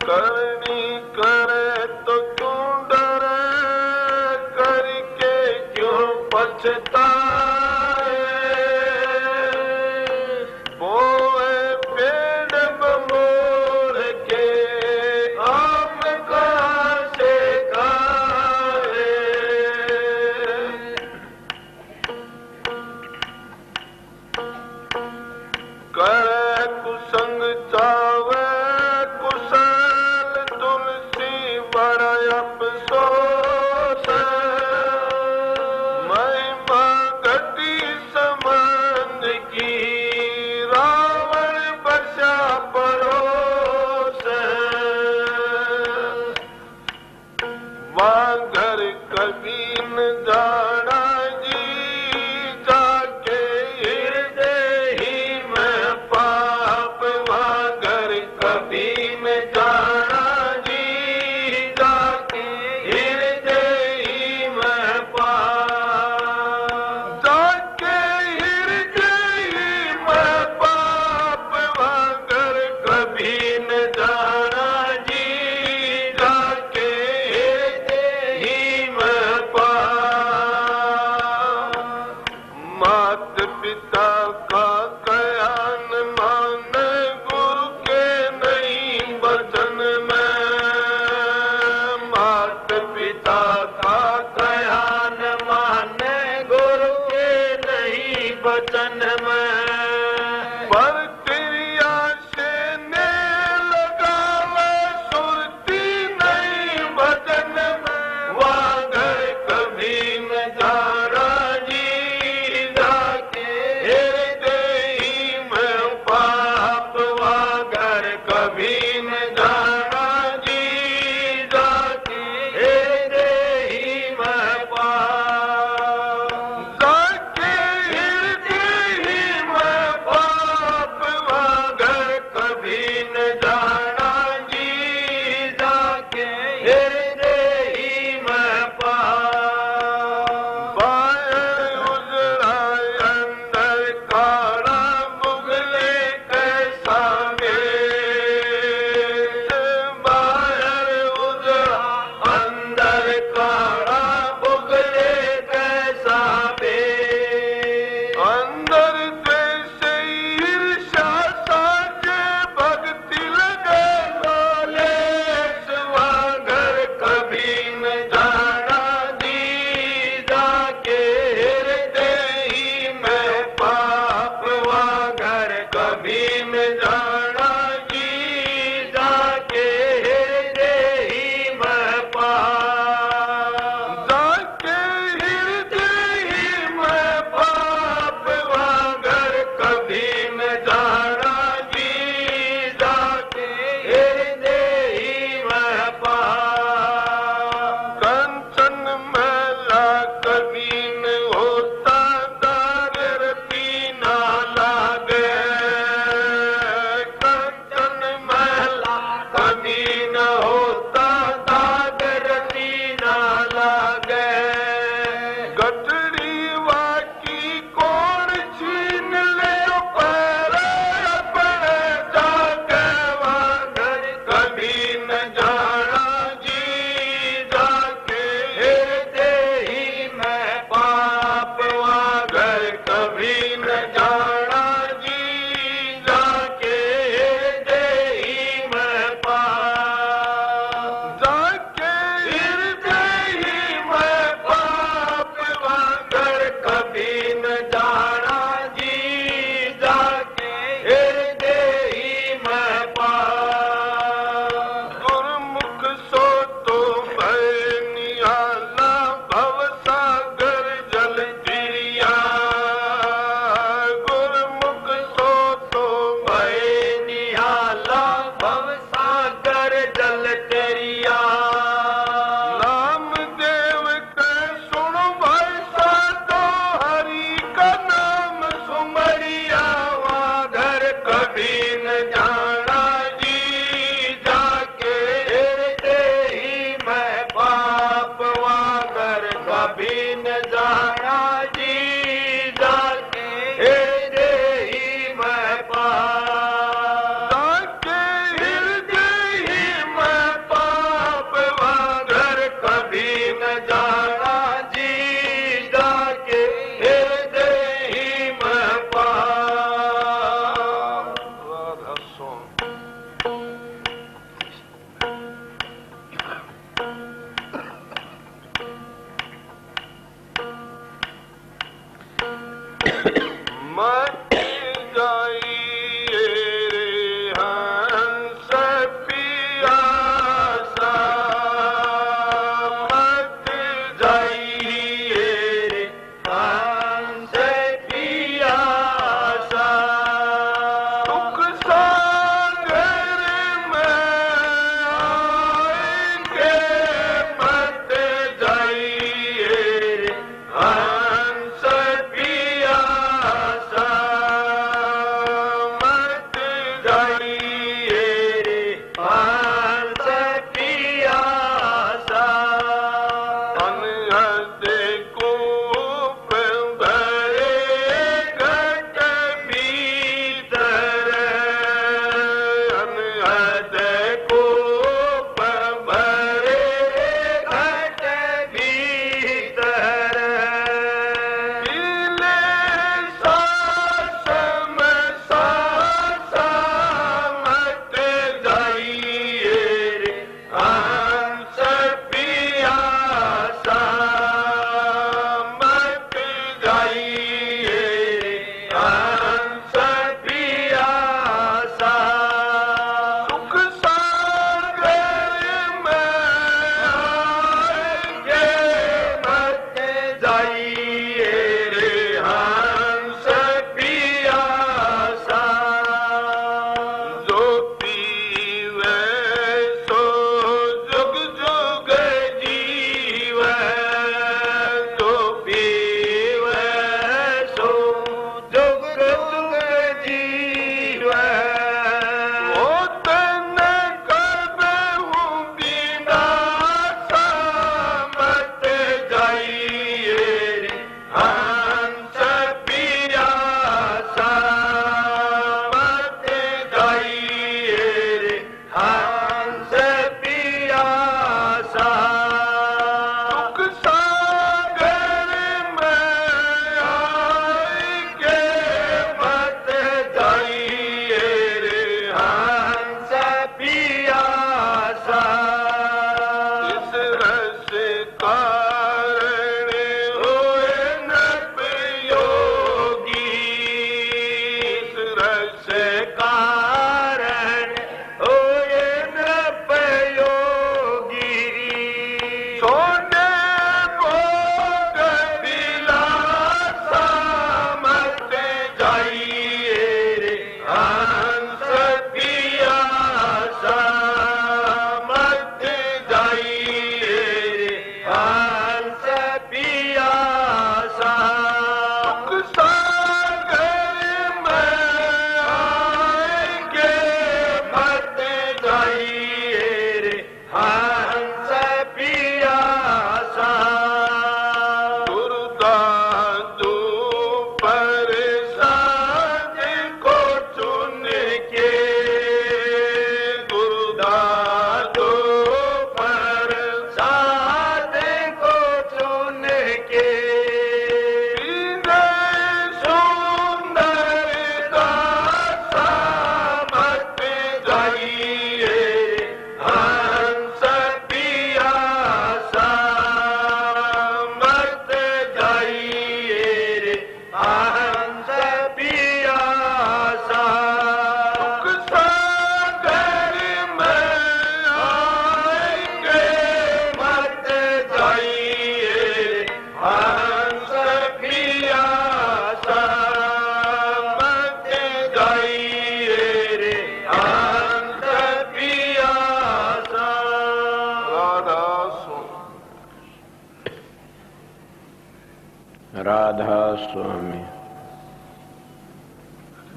करनी करे तो क्यों डरे, करके क्यों पछताए। बोए पेड़ बमोड़ के आम कहाँ से खाए। करे कुसंग चावे कुशल, तुलसी बड़ा अफसोस। महिमा घटी समंद की, रावण बचा पड़ोस। वांगर कभी न जाना जी, जाके हृदय ही में पाप। वांगर कभी न जाना जी, जाके हृदय ही में पाप। जाके हृदय ही में पाप, वांगर कभी न जाना जी, जाके हृदय ही में पाप। मात पिता का कयान माने, गुरु के नहीं वचन में। मात पिता का कयान माने, गुरु के नहीं वचन में। पर क्रिया से ने लगावे, सुरती नहीं वचन में। वांगर कभी न जाना जी, जाके हृदय ही में पाप। वांगर कभी न जाना जी, जाके हृदय ही में पाप। जाके हृदय ही में पाप, वांगर कभी न जाना जी, जाके हृदय ही में पाप। बाहर उजड़ा अंदर काड़ा, मुगले कैसा वेश। बाहर उजड़ा अंदर काड़ा, मुगले कैसा वेश। अंदर द्वेष ईर्ष्या साजे, भक्ति लगे लोलेश। वांगर कभी न जाना जी, जाके हृदय ही में पाप। वांगर कभी न जाना जी, जाके हृदय ही में पाप। जाके हृदय ही में पाप, वांगर कभी न जाना जी, जाके हृदय ही में पाप। कंचन मैला कभी न होता, दार रती ना लागे। स्वामी।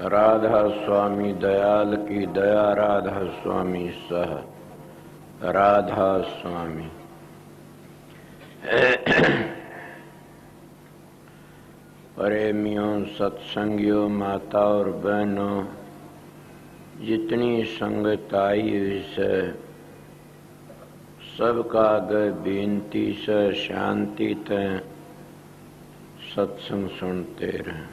राधा स्वामी दयाल की दया, राधा स्वामी सह राधा स्वामी। प्रेमियों, सत्संगियों, माता और बहनों, जितनी संगत आई हुई से सबका आगे बेनती से शांति ते सत्संग सुनते रहें।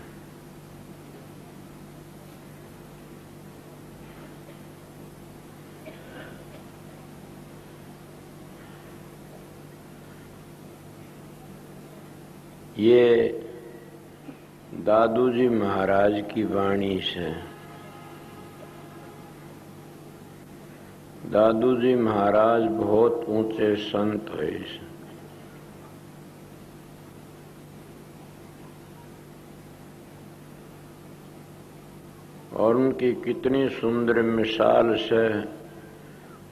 ये दादू जी महाराज की वाणी से। दादू जी महाराज बहुत ऊंचे संत हुए और उनकी कितनी सुंदर मिसाल से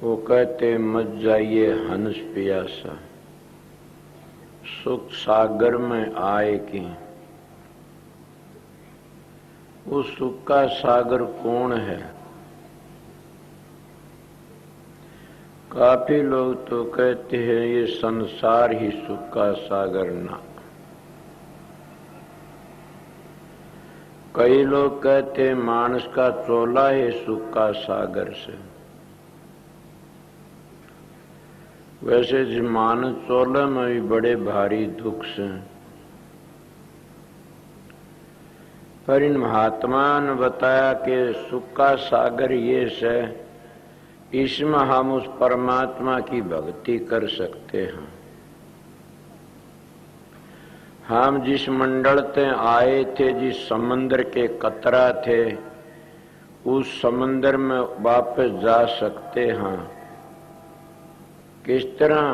वो कहते, मत जाइए हंस पियासा, सुख सागर में आए कि। वो सुख का सागर कौन है? काफी लोग तो कहते हैं ये संसार ही सुख का सागर ना। कई लोग कहते हैं मानस का चोला है सुख का सागर से। वैसे जिस मानस चोले में भी बड़े भारी दुख से, पर इन महात्मा ने बताया कि सुख का सागर ये से, इसमें हम उस परमात्मा की भक्ति कर सकते हैं। हम जिस मंडल से आए थे, जिस समंदर के कतरा थे, उस समंदर में वापस जा सकते हैं। किस तरह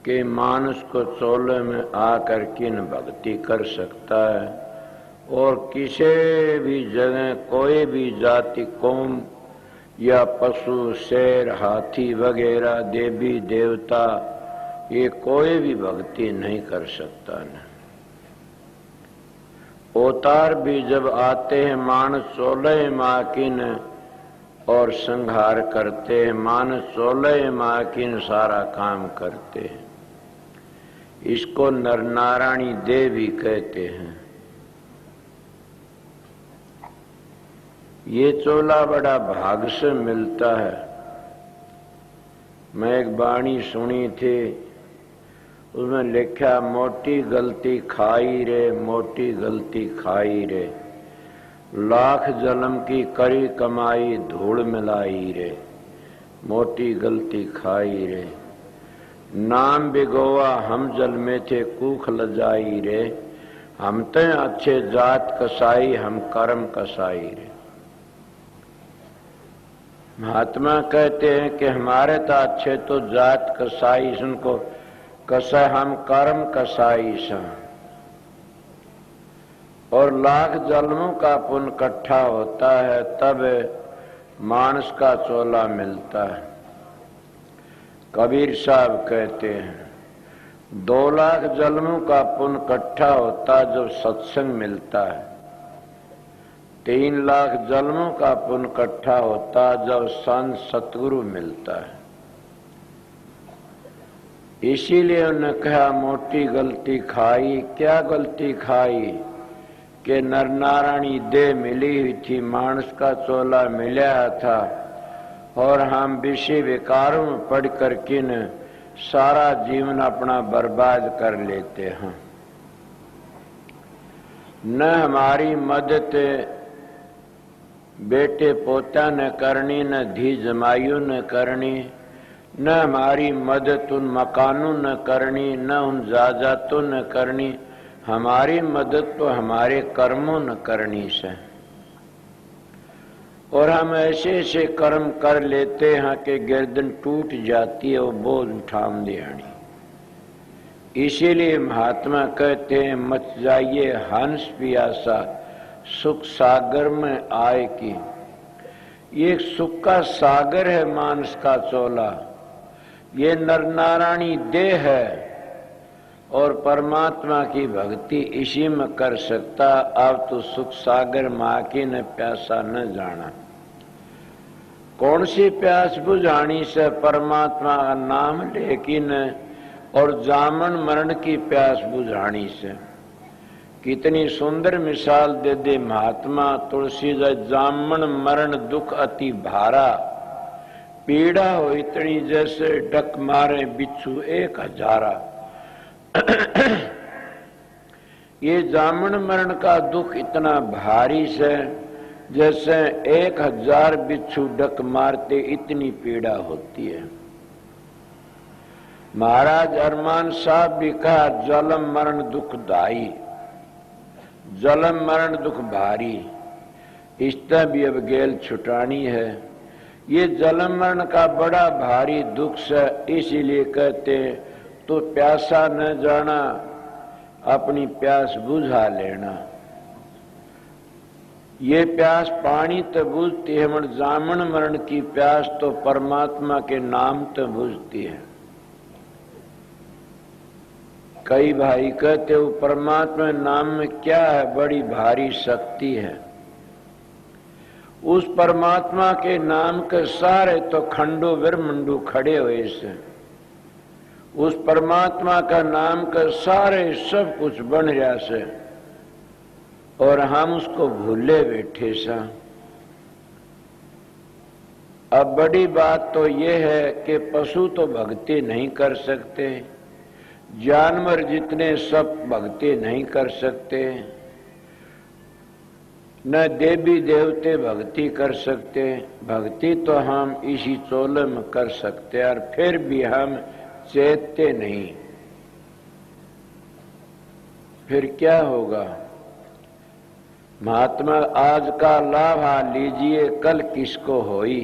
के मानस को चोले में आकर किन भक्ति कर सकता है और किसी भी जगह कोई भी जाति कौम या पशु, शेर, हाथी वगैरह, देवी देवता, ये कोई भी भक्ति नहीं कर सकता न। अवतार भी जब आते हैं मानस चोले माँ किन और संहार करते हैं, मानस चोले माँ किन सारा काम करते हैं। इसको नर नारायणी देवी कहते हैं। ये चोला बड़ा भाग से मिलता है। मैं एक वाणी सुनी थी, उसमें लिखा, मोटी गलती खाई रे, मोटी गलती खाई रे, लाख जन्म की करी कमाई धूल मिलाई रे, मोटी गलती खाई रे। नाम बिगोवा हम जल में थे कूख लजाई रे, हम ते अच्छे जात कसाई, हम कर्म कसाई रे। महात्मा कहते हैं कि हमारे तो अच्छे तो जात कसाई, उनको कसा, हम कर्म कसाई सा। और लाख जन्मों का पुण्य इकट्ठा होता है तब मानस का चोला मिलता है। कबीर साहब कहते हैं 2 लाख जन्मों का पुण्य इकट्ठा होता है जब सत्संग मिलता है। 3 लाख जन्मों का पुण्य इकट्ठा होता है जब संत सतगुरु मिलता है। इसीलिए उन्होंने कहा मोटी गलती खाई। क्या गलती खाई? कि नर नारायणी देह मिली हुई थी, मानस का चोला मिला था और हम विषय विकारों में पढ़ कर किन सारा जीवन अपना बर्बाद कर लेते हैं। न हमारी मदद बेटे पोता ने करनी, न धी जमाइयों ने करनी, न हमारी मदद उन मकानों ने करनी, न उन जायदादों ने करनी। हमारी मदद तो हमारे कर्मों न करनी से। और हम ऐसे ऐसे कर्म कर लेते हैं कि गर्दन टूट जाती है, वो बोझ उठाम दियानी। इसीलिए महात्मा कहते हैं मत जाइए हंस पियासा, सुख सागर में आए की। ये सुख का सागर है मानस का चोला। ये नर नारायणी देह है और परमात्मा की भक्ति इसी में कर सकता। अब तो सुख सागर माँ की न प्यासा न जाना। कौन सी प्यास बुझानी से परमात्मा का नाम लेकिन, और जामन मरण की प्यास बुझानी से। कितनी सुंदर मिसाल दे दे महात्मा तुलसीदास। जामन मरण दुख अति भारा, पीड़ा हो इतनी जैसे डक मारे बिच्छू 1000। ये जामन मरण का दुख इतना भारी से जैसे 1000 बिच्छू डक मारते इतनी पीड़ा होती है। महाराज अरमान साहब भी कहा जलम मरण दुखदाई, जलम मरण दुख भारी। इससे भी अब गेल छुटानी है। ये जलम मरण का बड़ा भारी दुख से इसीलिए कहते तो प्यासा न जाना, अपनी प्यास बुझा लेना। ये प्यास पानी तो बुझती है, मगर जामन मरण की प्यास तो परमात्मा के नाम तो बुझती है। कई भाई कहते हो परमात्मा नाम में क्या है, बड़ी भारी शक्ति है। उस परमात्मा के नाम के सारे तो खंडो ब्रह्मंडू खड़े हुए से। उस परमात्मा का नाम के सारे सब कुछ बन रहा से, और हम उसको भूले बैठे सा। अब बड़ी बात तो ये है कि पशु तो भक्ति नहीं कर सकते, जानवर जितने सब भक्ति नहीं कर सकते, न देवी देवते भक्ति कर सकते। भक्ति तो हम इसी चोले में कर सकते, और फिर भी हम चेतते नहीं। फिर क्या होगा? महात्मा आज का लाभा लीजिए कल किसको होई।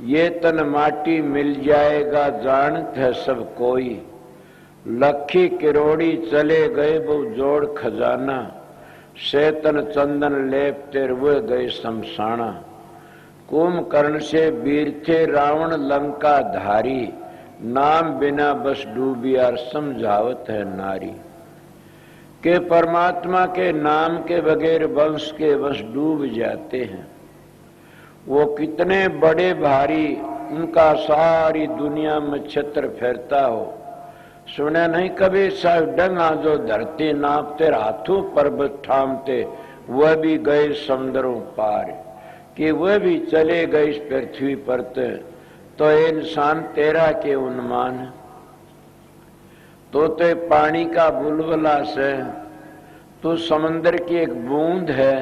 ये तन माटी मिल जाएगा जानत है सब कोई। लखी किरोड़ी चले गए वो जोड़ खजाना, शैतन चंदन लेपते हुए गए शमशाना। कुंभकर्ण से वीर थे रावण लंका धारी, नाम बिना बस डूबी और समझावत है नारी। के परमात्मा के नाम के बगैर वंश के बस डूब जाते हैं। वो कितने बड़े भारी, उनका सारी दुनिया में छत्र फैरता हो। सुने नहीं कभी साहब डंगा जो धरती नापते, हाथों पर्वत ठामते, वह भी गए समुद्रों पार। कि वह भी चले गए इस पृथ्वी पर, तो इंसान तेरा के उन्मान। तो पानी का बुलबुला से, तू समंदर की एक बूंद है।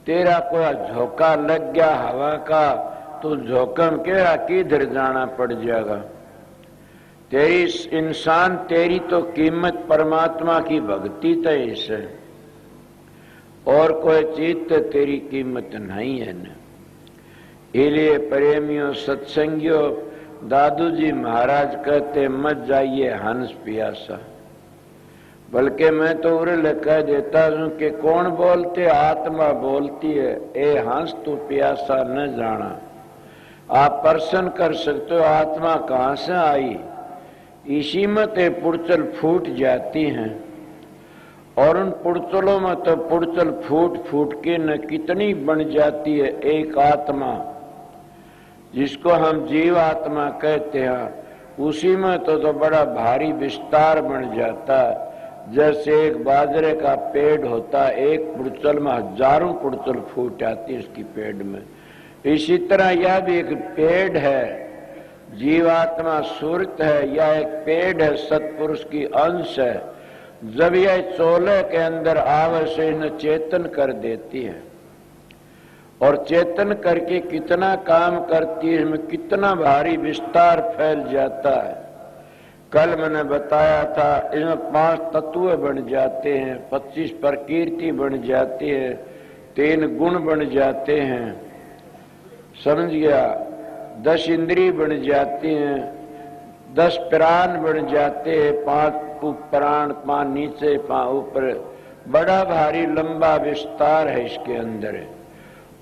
तेरा कोई झोंका लग गया हवा का, तो झोंकम के किधर जाना पड़ जाएगा। तेरी इंसान, तेरी तो कीमत परमात्मा की भक्ति तो इसे, और कोई चीज तो तेरी कीमत नहीं है न। इसलिए प्रेमियों सत्संगियों, दादू जी महाराज कहते मत जाइए हंस प्यासा। बल्कि मैं तो उरे कह देता हूं कि कौन बोलते, आत्मा बोलती है। ए हंस तू प्यासा न जाना। आप प्रश्न कर सकते हो आत्मा कहां से आई। इसी में ते पुड़चल फूट जाती हैं, और उन पुड़चलों में तो पुड़चल फूट फूट के न कितनी बन जाती है एक आत्मा, जिसको हम जीव आत्मा कहते हैं। उसी में तो बड़ा भारी विस्तार बन जाता। जैसे एक बाजरे का पेड़ होता, एक पुड़चल में हजारों पुड़चल फूट आती है उसकी पेड़ में। इसी तरह यह भी एक पेड़ है, जीवात्मा सुरत है, या एक पेड़ है, सत्पुरुष की अंश है। जब यह चोले के अंदर आवे से इन्हें चेतन कर देती है, और चेतन करके कितना काम करती है, इसमें कितना भारी विस्तार फैल जाता है। कल मैंने बताया था इसमें 5 तत्व बन जाते हैं, 25 प्रकृति बन जाती है, 3 गुण बन जाते हैं, समझ गया। 10 इंद्री बन जाती हैं, 10 प्राण बन जाते हैं, 5 प्राण, 5 नीचे 5 ऊपर। बड़ा भारी लंबा विस्तार है इसके अंदर।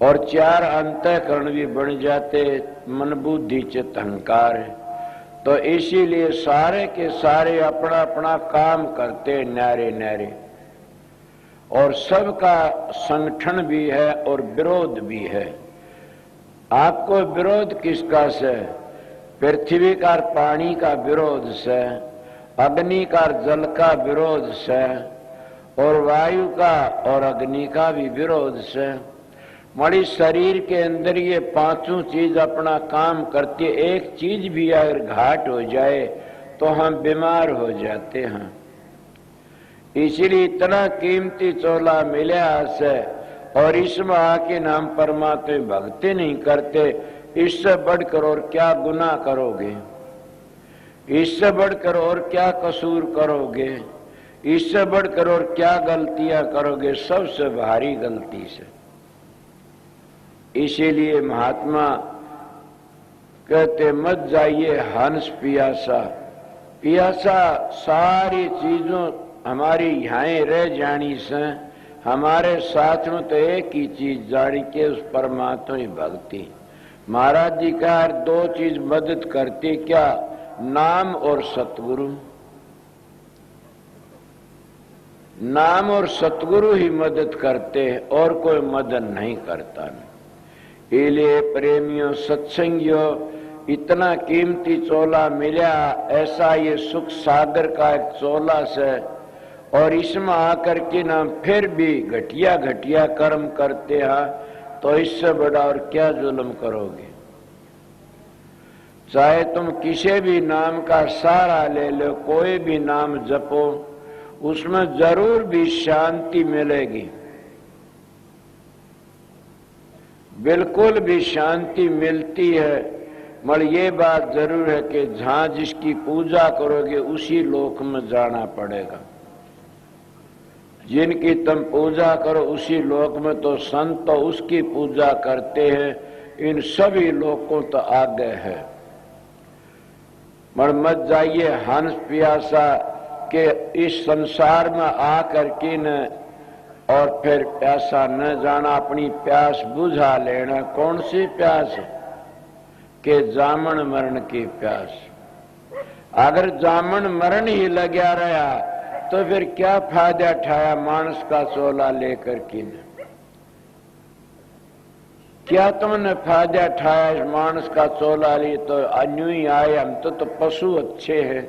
और 4 अंतःकरण भी बन जाते, मन बुद्धि चित्त अहंकार है। तो इसीलिए सारे के सारे अपना अपना काम करते न्यारे न्यारे, और सबका संगठन भी है और विरोध भी है। आपको विरोध किसका से? पृथ्वी का पानी का विरोध से, अग्नि का जल का विरोध से, और वायु का और अग्नि का भी विरोध से। हमारी शरीर के अंदर ये पांचों चीज अपना काम करती है। एक चीज भी अगर घाट हो जाए तो हम बीमार हो जाते हैं। इसलिए इतना कीमती चोला मिला से, और इसमें आके नाम परमात्मा भक्ति नहीं करते, इससे बढ़कर और क्या गुनाह करोगे? इससे बढ़कर और क्या कसूर करोगे? इससे बढ़कर और क्या गलतियां करोगे? सबसे भारी गलती से। इसीलिए महात्मा कहते मत जाइए हंस पियासा। पियासा सारी चीजों हमारी यहाँ रह जानी से, हमारे साथ में तो एक ही चीज जानी के उस परमात्मा की भक्ति। महाराज जी का दो चीज मदद करती, क्या? नाम और सतगुरु। नाम और सतगुरु ही मदद करते हैं, और कोई मदद नहीं करता। इसलिए प्रेमियों, सत्संगियों, इतना कीमती चोला मिला, ऐसा ये सुख सागर का एक चोला से, और इसमें आकर के ना फिर भी घटिया घटिया कर्म करते हैं, तो इससे बड़ा और क्या जुल्म करोगे? चाहे तुम किसी भी नाम का सहारा ले लो, कोई भी नाम जपो, उसमें जरूर भी शांति मिलेगी, बिल्कुल भी शांति मिलती है। मगर ये बात जरूर है कि जहां जिसकी पूजा करोगे उसी लोक में जाना पड़ेगा। जिनकी तुम पूजा करो उसी लोक में, तो संत तो उसकी पूजा करते हैं, इन सभी लोगों तो आगे है। मगर मत जाइए हंस प्यासा के इस संसार में आकर के न, और फिर प्यासा न जाना, अपनी प्यास बुझा लेना। कौन सी प्यास? के जामन मरण की प्यास। अगर जामन मरण ही लगा रहा तो फिर क्या फायदा उठाया मानस का चोला लेकर के? क्या तुमने फायदा उठाया मानस का चोला लिए? तो अन्यू ही आए, हम तो पशु अच्छे हैं।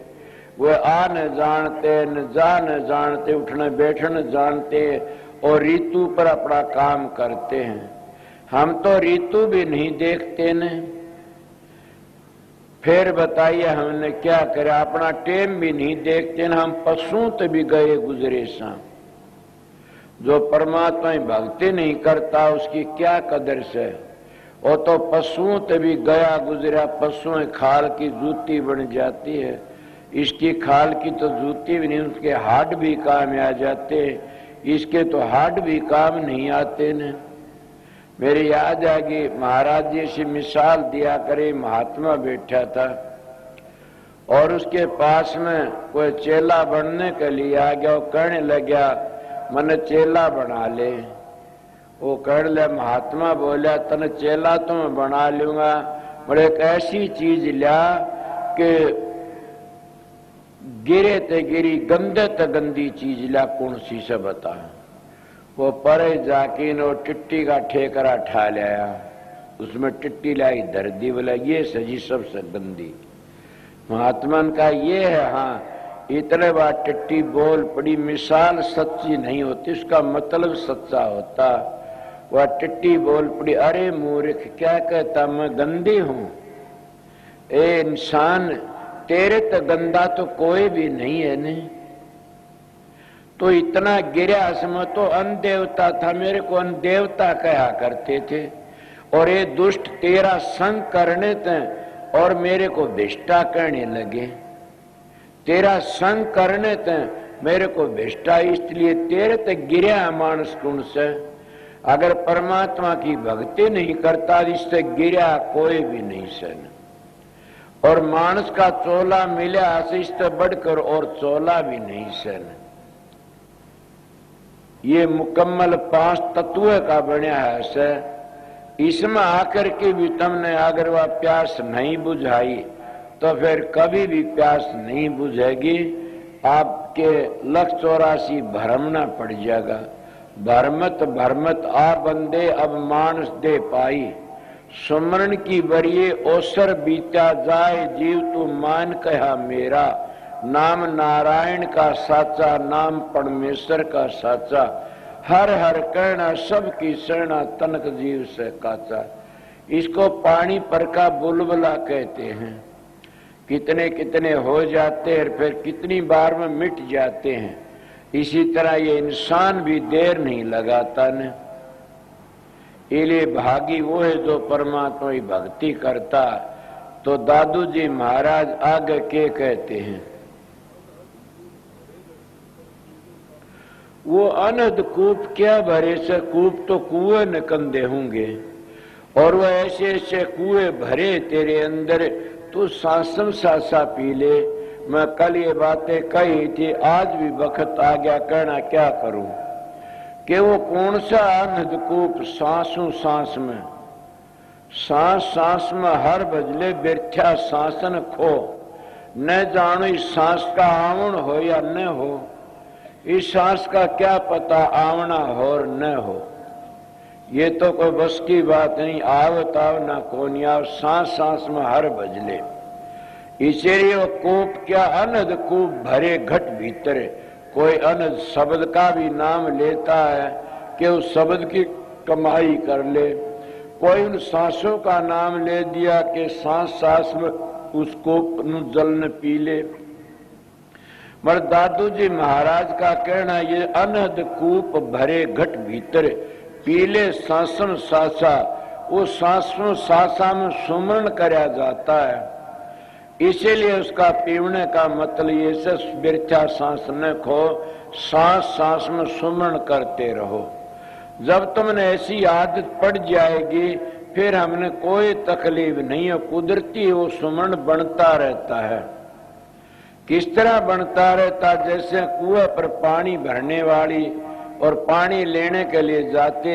वे आ न जानते, न जा न जानते, उठने बैठने जानते, और ऋतु पर अपना काम करते हैं। हम तो ऋतु भी नहीं देखते न। फिर बताइए हमने क्या करा? अपना टेम भी नहीं देखते न। हम पशुओं तो भी गए गुजरे सा। जो परमात्मा भक्ति नहीं करता उसकी क्या कदर से? वो तो पशुओं तो भी गया गुजरा। पशुओं खाल की जूती बन जाती है, इसकी खाल की तो जूती भी नहीं, उसके हाथ भी काम आ जाते, इसके तो हाथ भी काम नहीं आते न। मेरी याद आ गई, महाराज जी से मिसाल दिया करे, महात्मा बैठा था और उसके पास में कोई चेला बनने के लिए आ गया। वो कहने लगा मन चेला बना ले। वो कहने लगा, महात्मा बोला तने चेला तो मैं बना लूंगा, बड़े एक ऐसी चीज लिया कि गिरे ते गिरी, गंदे ते गंदी चीज लिया। कौन सी से बता? वो परे जाके नो टिट्टी का ठेकरा ठा लिया, उसमें टिट्टी लाई धर दी। बोला ये सजी सबसे गंदी। महात्मा का ये है। हाँ, इतने बार टिट्टी बोल पड़ी। मिसाल सच्ची नहीं होती, उसका मतलब सच्चा होता। वह टिट्टी बोल पड़ी, अरे मूर्ख क्या कहता मैं गंदी हूं? ए इंसान, तेरे तो गंदा तो कोई भी नहीं है ने। तो इतना गिरा इसमें तो अन देवता था, मेरे को अन देवता कहा करते थे। और ये दुष्ट तेरा संग करने थे और मेरे को भिष्टा कहने लगे। तेरा संग करने थे मेरे को भिष्टा, इसलिए तेरे तक गिरा मानस कुंड से। अगर परमात्मा की भक्ति नहीं करता इससे गिरा कोई भी नहीं सन। और मानस का चोला मिला इससे बढ़कर और चोला भी नहीं सन। ये मुकम्मल 5 तत्व का बना है से। इसमें आकर के भी तुमने अगर वह प्यास नहीं बुझाई तो फिर कभी भी प्यास नहीं बुझेगी। आपके 184 भरमना पड़ जाएगा। भरमत भरमत आ बंदे अब मानस दे पाई, सुमरण की बरिए ओसर बीता जाए, जीव तू मान कहा मेरा। नाम नारायण का साचा, नाम परमेश्वर का साचा, हर हर कहना सबकी शरणा, तनक जीव से काचा। इसको पानी पर का बुलबुला कहते हैं। कितने कितने हो जाते हैं, फिर कितनी बार में मिट जाते हैं। इसी तरह ये इंसान भी देर नहीं लगाता न। इसलिए भागी वो है जो परमात्मा की भक्ति करता। तो दादू जी महाराज आगे के कहते हैं, वो अनहद कूप क्या भरे से, कूप तो कुएं न कंधे होंगे, और वो ऐसे ऐसे कुएं भरे तेरे अंदर, तू सांसम सासा पी ले। मैं कल ये बातें कही थी, आज भी वक्त आ गया कहना क्या करूं कि वो कौन सा अनहद कूप, सांसों सांस में, सांस सांस में हर बजले बिरथ्या सांसन खो, न जानो इस सांस का आवण हो या न हो। इस सांस का क्या पता आवना हो और न हो, ये तो कोई बस की बात नहीं। आवत आव ना कोनी आव, सांस सांस में हर बजले। इसीलिए वो कूप क्या, अनहद कूप भरे घट भीतर। कोई अनहद शब्द का भी नाम लेता है कि उस शब्द की कमाई कर ले। कोई उन सांसों का नाम ले दिया कि सांस सांस में उस कूप नु जल न पी ले। मगर दादू जी महाराज का कहना, ये अनहद कूप भरे घट भीतर, पीले सांसन सासा। वो सांसों सासा में सुमरण कराया जाता है। इसीलिए उसका पीवने का मतलब ये से बिरथा सांस न खो, सांस सांस में सुमरण करते रहो। जब तुमने ऐसी आदत पड़ जाएगी फिर हमने कोई तकलीफ नहीं है। कुदरती वो सुमरण बनता रहता है। किस तरह बनता रहता, जैसे कुएं पर पानी भरने वाली और पानी लेने के लिए जाते,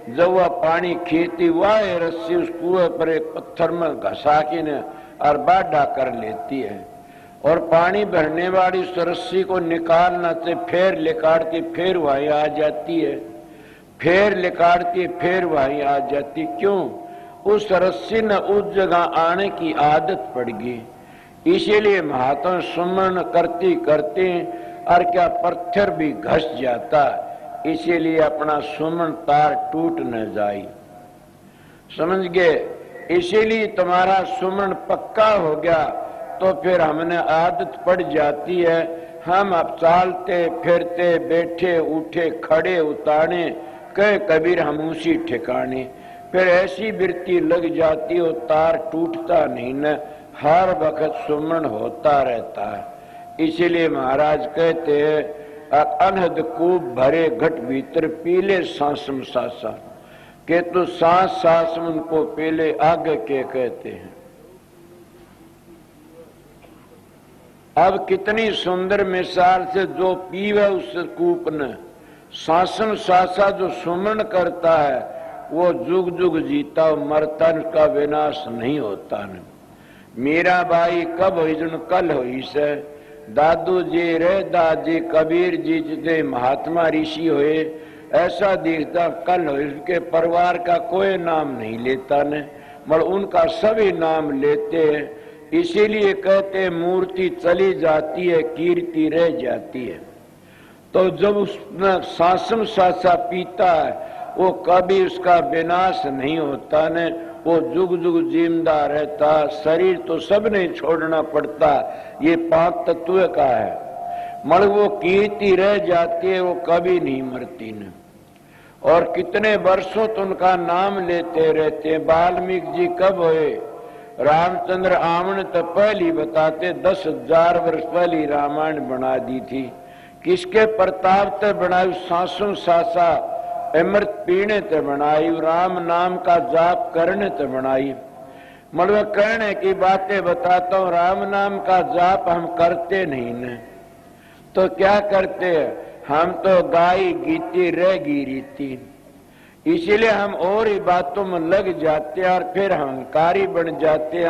जब वह पानी खींचती वह रस्सी उस कुएं पर एक पत्थर में घसा के न और बाढ़ा कर लेती है, और पानी भरने वाली उस रस्सी को निकालना से फिर लिकाड़ती, फिर वहीं आ जाती है, फिर लिकाड़ती, फिर वहीं आ जाती। क्यों? उस रस्सी ने उस जगह आने की आदत पड़ गई। इसीलिए महात्मा सुमरण करती करती और क्या पत्थर भी घस जाता, इसीलिए अपना सुमरण तार टूट न जाए। समझ गए? इसीलिए तुम्हारा सुमरण पक्का हो गया तो फिर हमने आदत पड़ जाती है। हम अब चालते फिरते बैठे उठे खड़े उतारे कहे कबीर हम उसी ठिकाने, फिर ऐसी वृत्ति लग जाती हो तार टूटता नहीं न, हर वक्त सुमरण होता रहता है। इसीलिए महाराज कहते हैं अनहद कूप भरे घट भीतर पीले सांसम सासा, के तो सांस सांस उनको पीले आगे के कहते हैं। अब कितनी सुंदर मिसाल से जो पीवे उस कूप ने, सांसम सासा जो सुमरण करता है वो जुग जुग जीता, मरता का विनाश नहीं होता न। मीराबाई कब हुई जन कल हुई से, दादू जी रे दादी कबीर जी जितने महात्मा ऋषि हुए ऐसा दिखता कल हुई। उसके परिवार का कोई नाम नहीं लेता न, मगर उनका सभी नाम लेते हैं। इसीलिए कहते मूर्ति चली जाती है कीर्ति रह जाती है। तो जब उसमें सांसम सासा पीता है वो कभी उसका विनाश नहीं होता न, वो जुग जुग जिंदा रहता। शरीर तो सब नहीं छोड़ना पड़ता, ये 5 तत्व का है, मगर वो कीर्ति रह जाती है, वो कभी नहीं मरती न। और कितने वर्षों तो उनका नाम लेते रहते हैं। वाल्मीकि जी कब हुए? रामचंद्र आमन तो पहली बताते 10,000 वर्ष पहली रामायण बना दी थी। किसके प्रताप ते बनाई? सांसों सासा अमृत पीने ते बनाई, राम नाम का जाप करने ते बनाई। मतलब कहने की बातें बताता हूँ, राम नाम का जाप हम करते नहीं न, तो क्या करते हैं हम? तो गाय गीती रह गी रीति। इसीलिए हम और ही बातों में लग जाते हैं और फिर अहंकारी बन जाते हैं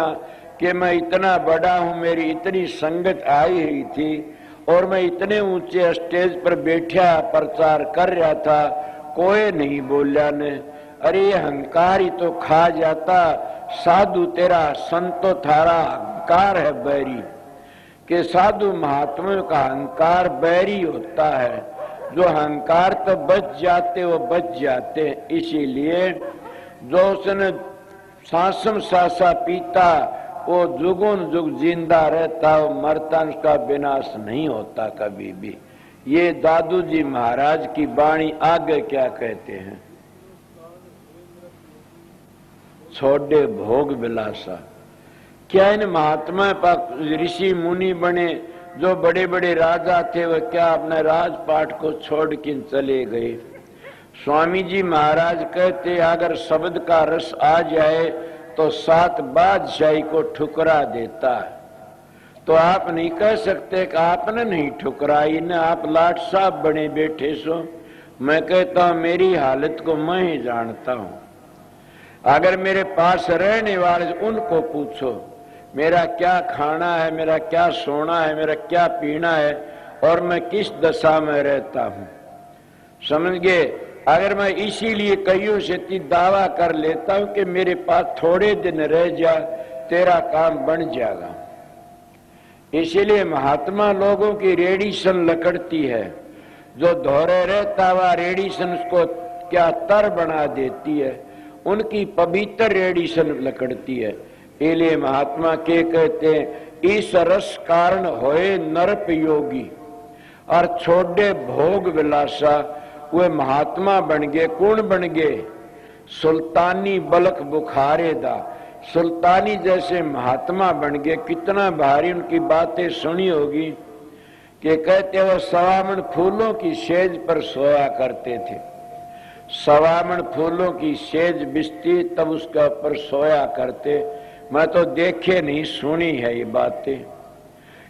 कि मैं इतना बड़ा हूं, मेरी इतनी संगत आई हुई थी और मैं इतने ऊंचे स्टेज पर बैठा प्रचार कर रहा था, कोई नहीं बोला ने। अरे अहंकार ही तो खा जाता। साधु तेरा, संतो थारा अहंकार है बैरी, कि साधु महात्माओं का अहंकार बैरी होता है। जो अहंकार तो बच जाते वो बच जाते। इसीलिए जो उसने सांसम सासा पीता वो जुगों जुग जिंदा रहता, वो मरता, उसका विनाश नहीं होता कभी भी। ये दादू जी महाराज की वाणी आगे क्या कहते हैं? छोड़े भोग विलासा। क्या इन महात्मा ऋषि मुनि बने, जो बड़े बड़े राजा थे, वह क्या अपने राजपाट को छोड़ के चले गए? स्वामी जी महाराज कहते अगर शब्द का रस आ जाए तो 7 बादशाही को ठुकरा देता है। तो आप नहीं कह सकते कि आपने नहीं ठुकराई ना, आप लाट साहब बने बैठे सो। मैं कहता हूं मेरी हालत को मैं ही जानता हूं। अगर मेरे पास रहने वाले उनको पूछो मेरा क्या खाना है, मेरा क्या सोना है, मेरा क्या पीना है और मैं किस दशा में रहता हूं, समझ गए? अगर मैं इसीलिए कईयों से दावा कर लेता हूं कि मेरे पास थोड़े दिन रह जा, तेरा काम बन जाएगा। इसीलिए महात्मा लोगों की रेडिएशन लकड़ती है। जो धोरे रहता हुआ रेडिएशन उसको क्या तर बना देती है, उनकी पवित्र रेडिएशन लकड़ती है। इसलिए महात्मा के कहते हैं इस रस कारण होए नरप योगी और छोड़े भोग विलासा। वे महात्मा बन गए। कौन बन गए? सुल्तानी बलक बुखारे दा। सुल्तानी जैसे महात्मा बन गए। कितना भारी उनकी बातें सुनी होगी कि कहते वो सवामन फूलों की सेज पर सोया करते थे। सवामन फूलों की सेज बिछती तब उसके ऊपर सोया करते। मैं तो देखे नहीं, सुनी है ये बातें।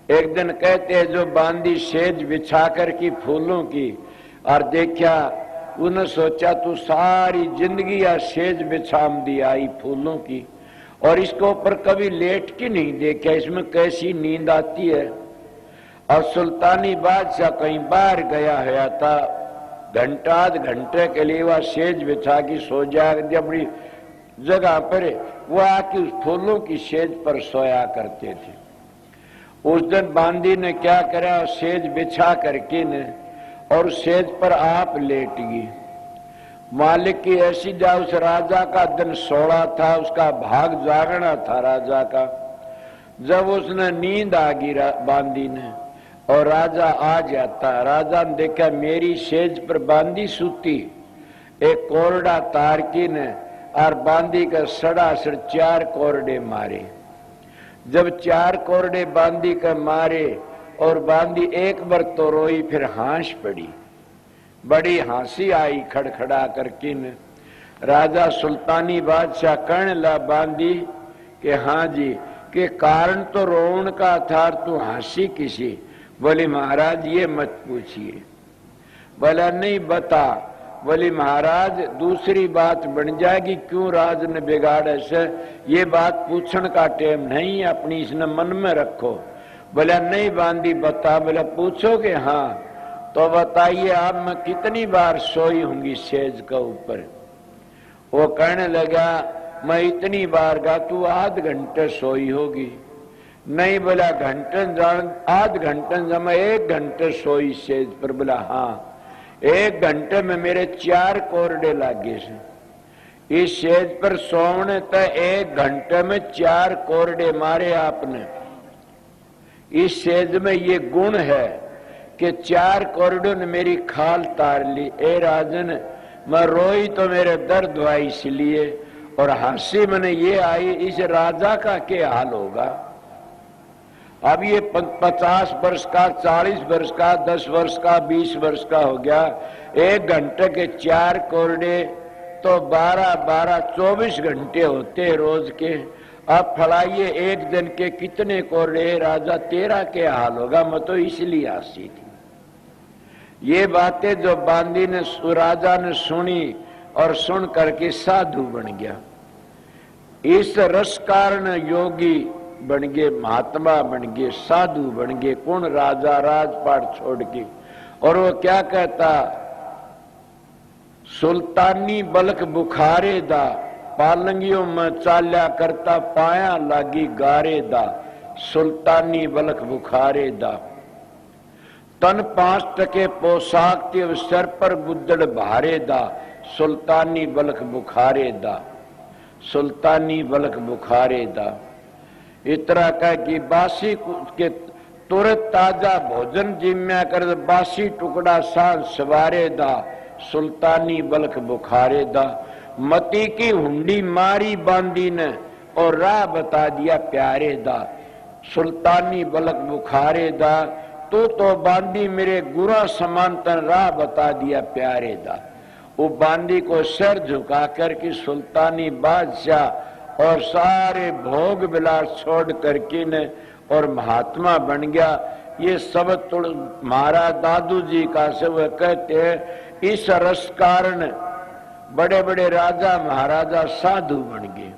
एक दिन कहते हैं जो बांधी सेज बिछाकर की फूलों की और देखा, उन्हें सोचा तू सारी जिंदगी या सेज बिछाम दी आई फूलों की और इसके ऊपर कभी लेट के नहीं देखा, इसमें कैसी नींद आती है। और सुल्तानी बादशाह कहीं बाहर गया है था, घंटा आध घंटे के लिए वह सेज बिछा की सो जाए अपनी जगह पर, वो आके उस फूलों की सेज पर सोया करते थे। उस दिन बांदी ने क्या करा, सेज बिछा करके ने और सेज पर आप लेट गई। मालिक की ऐसी जा, उस राजा का दिन 16 था, उसका भाग जागना था राजा का। जब उसने नींद आ गई बांदी ने और राजा आ जाता, राजा ने देखा मेरी सेज पर बांदी सूती, एक कोरडा तार की ने और बांदी का सड़ासड़ 4 कोरडे मारे। जब 4 कोरडे बांदी का मारे और बांदी एक बार तो रोई, फिर हंस पड़ी। बड़ी हंसी आई खड़खड़ा करके न। राजा सुल्तानी बादशाह कहने ला बांदी कि हाँ जी, के कारण तो रोन का था, तू हंसी किसी? बोली महाराज ये मत पूछिए। बोला नहीं बता। बोली महाराज दूसरी बात बन जाएगी, क्यों राज ने बिगाड़े से, ये बात पूछने का टाइम नहीं, अपनी इसने मन में रखो। बोला नहीं बांदी बता। बोला पूछोगे? हाँ तो बताइए आप मैं कितनी बार सोई होंगी सेज का ऊपर? वो कहने लगा मैं इतनी बार गा, तू आध घंटे सोई होगी। नहीं बोला घंटन जान, आध घंटन जमा 1 घंटे सोई सेज पर। बोला हाँ 1 घंटे में मेरे 4 कोरडे लागे से। इस सेज पर सोने तक 1 घंटे में 4 कोरडे मारे आपने। इस सेज में ये गुण है कि 4 कोरडों ने मेरी खाल तार ली। ए राजन मैं रोई तो मेरे दर्द हुआ इसलिए, और हंसी मैंने ये आई, इस राजा का क्या हाल होगा? अब ये 50 वर्ष का, 40 वर्ष का, 10 वर्ष का, 20 वर्ष का हो गया। 1 घंटे के 4 कोरडे तो 12-12 24 घंटे होते रोज के। अब फड़ाइए 1 दिन के कितने कोरडे? राजा तेरा क्या हाल होगा? मैं तो इसलिए हंसी थी। ये बातें जो बांदी ने राजा ने सुनी और सुन करके साधु बन गया। इस रस कारण योगी बन गए, महात्मा बन गए, साधु बन गए। कौन? राजा राजपाट छोड़ के। और वो क्या कहता? सुल्तानी बलक बुखारे दा, पालंगियों में चाल्या करता, पाया लागी गारे दा। सुल्तानी बलक बुखारे दा, तन 5 टके पोशाक ते सिर पर गुद्दड़ भारे दा। सुल्तानी बलक बुखारे दा, सुल्तानी बलक बुखारे दा। इतना कह कि बासी के तुरंत ताजा भोजन जिम्या कर, बासी टुकड़ा सांझ सवारे दा। सुल्तानी बलक बुखारे दा। मती की हुंडी मारी बांदी ने और राह बता दिया प्यारे दा। सुल्तानी बलक बुखारे दा, तू तो बांदी मेरे गुरा समांतर राह बता दिया प्यारे दा। वो बांदी को सर झुकाकर कि सुल्तानी बादशाह और सारे भोग विलास छोड़ करके ने और महात्मा बन गया। ये सब तुड़ महाराज दादू जी का से वह कहते हैं, इस रस कारण बड़े बड़े राजा महाराजा साधु बन गए।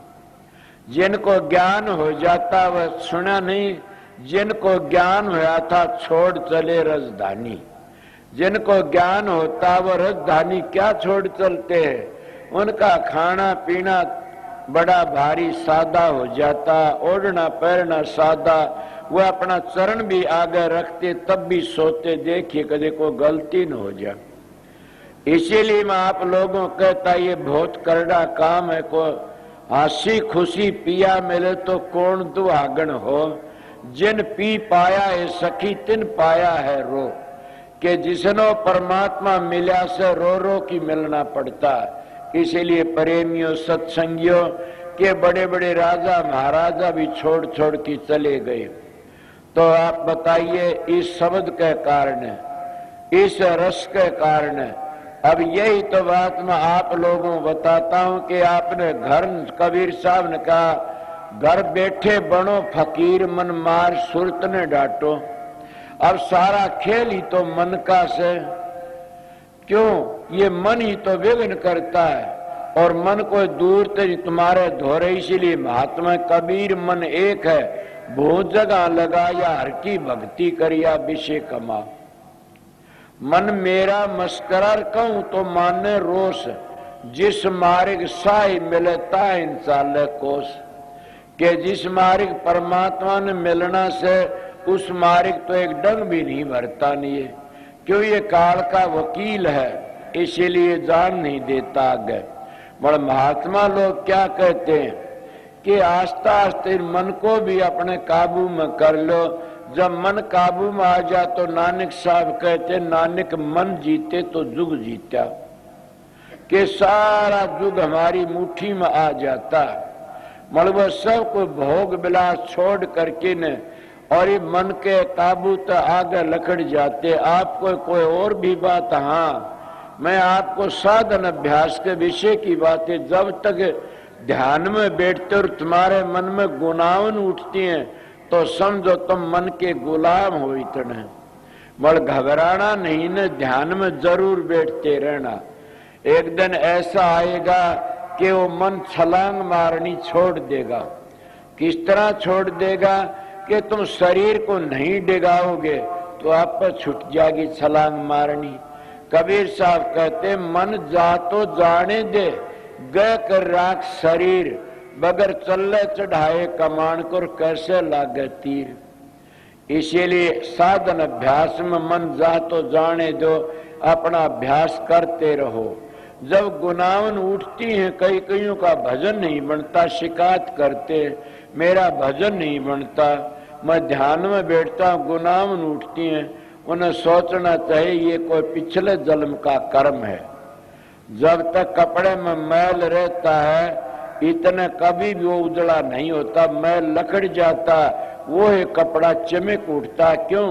जिनको ज्ञान हो जाता वह सुना नहीं, जिनको ज्ञान होया था छोड़ चले राजधानी। जिनको ज्ञान होता वो राजधानी क्या छोड़ चलते हैं। उनका खाना पीना बड़ा भारी सादा हो जाता, ओढ़ना पहनना सादा। वो अपना चरण भी आगे रखते तब भी सोते, देखिए कभी कोई गलती न हो जाए। इसीलिए मैं आप लोगों कहता ये बहुत करड़ा काम है। को हंसी खुशी पिया मिले तो कौन दुहागन हो। जिन पी पाया है सखी तिन पाया है रो, कि जिसनो परमात्मा मिला से रो रो की मिलना पड़ता। इसीलिए प्रेमियों सत्संगियों के बड़े बड़े राजा महाराजा भी छोड़ छोड़ के चले गए। तो आप बताइए इस शब्द के कारण, इस रस के कारण। अब यही तो बात मैं आप लोगों को बताता हूं कि आपने घर, कबीर साहब ने कहा, घर बैठे बनो फकीर मन मार सुरत ने डांटो। अब सारा खेल ही तो मन का से, क्यों? ये मन ही तो विघ्न करता है और मन को दूर ते तुम्हारे धोरे। इसीलिए महात्मा कबीर मन एक है, बहुत जगह लगाया हर की भक्ति करिया विषय कमा। मन मेरा मस्करार कहूं तो माने रोष, जिस मार्ग साई मिलता इंसान कोस। के जिस मार्ग परमात्मा ने मिलना से उस मार्ग तो एक डंग भी नहीं भरता नहीं है। क्यों? ये काल का वकील है, इसीलिए जान नहीं देता आगे। बड़े महात्मा लोग क्या कहते हैं कि आस्ता आस्ते मन को भी अपने काबू में कर लो। जब मन काबू में आ जा तो नानक साहब कहते, नानक मन जीते तो जुग जीता, कि सारा जुग हमारी मुट्ठी में आ जाता। मतलब सब को भोग विलास छोड़ करके ने और ये मन के काबू तो आगे लकड़ जाते। आपको कोई और भी बात, हाँ मैं आपको साधन अभ्यास के विषय की बातें, जब तक ध्यान में बैठते और तुम्हारे मन में गुनावन उठती हैं तो समझो तुम मन के गुलाम हो इतने। बड़ घबराना नहीं न, ध्यान में जरूर बैठते रहना। एक दिन ऐसा आएगा कि वो मन छलांग मारनी छोड़ देगा। किस तरह छोड़ देगा कि तुम शरीर को नहीं डिगाओगे तो आप पर छूट जाएगी छलांग मारनी। कबीर साहब कहते, मन जा तो जाने दे, गए कर राख शरीर, बगैर चले चढ़ाए कमान को कैसे लागे तीर। इसीलिए साधन अभ्यास में मन जा तो जाने दो, अपना अभ्यास करते रहो। जब गुनावन उठती हैं, कई कईयों का भजन नहीं बनता, शिकायत करते मेरा भजन नहीं बनता। मैं ध्यान में बैठता हूँ, गुनावन उठती हैं, उन्हें सोचना चाहिए ये कोई पिछले जन्म का कर्म है। जब तक कपड़े में मैल रहता है इतने कभी भी वो उजड़ा नहीं होता, मैल लकड़ जाता, वो है कपड़ा चमक उठता। क्यों?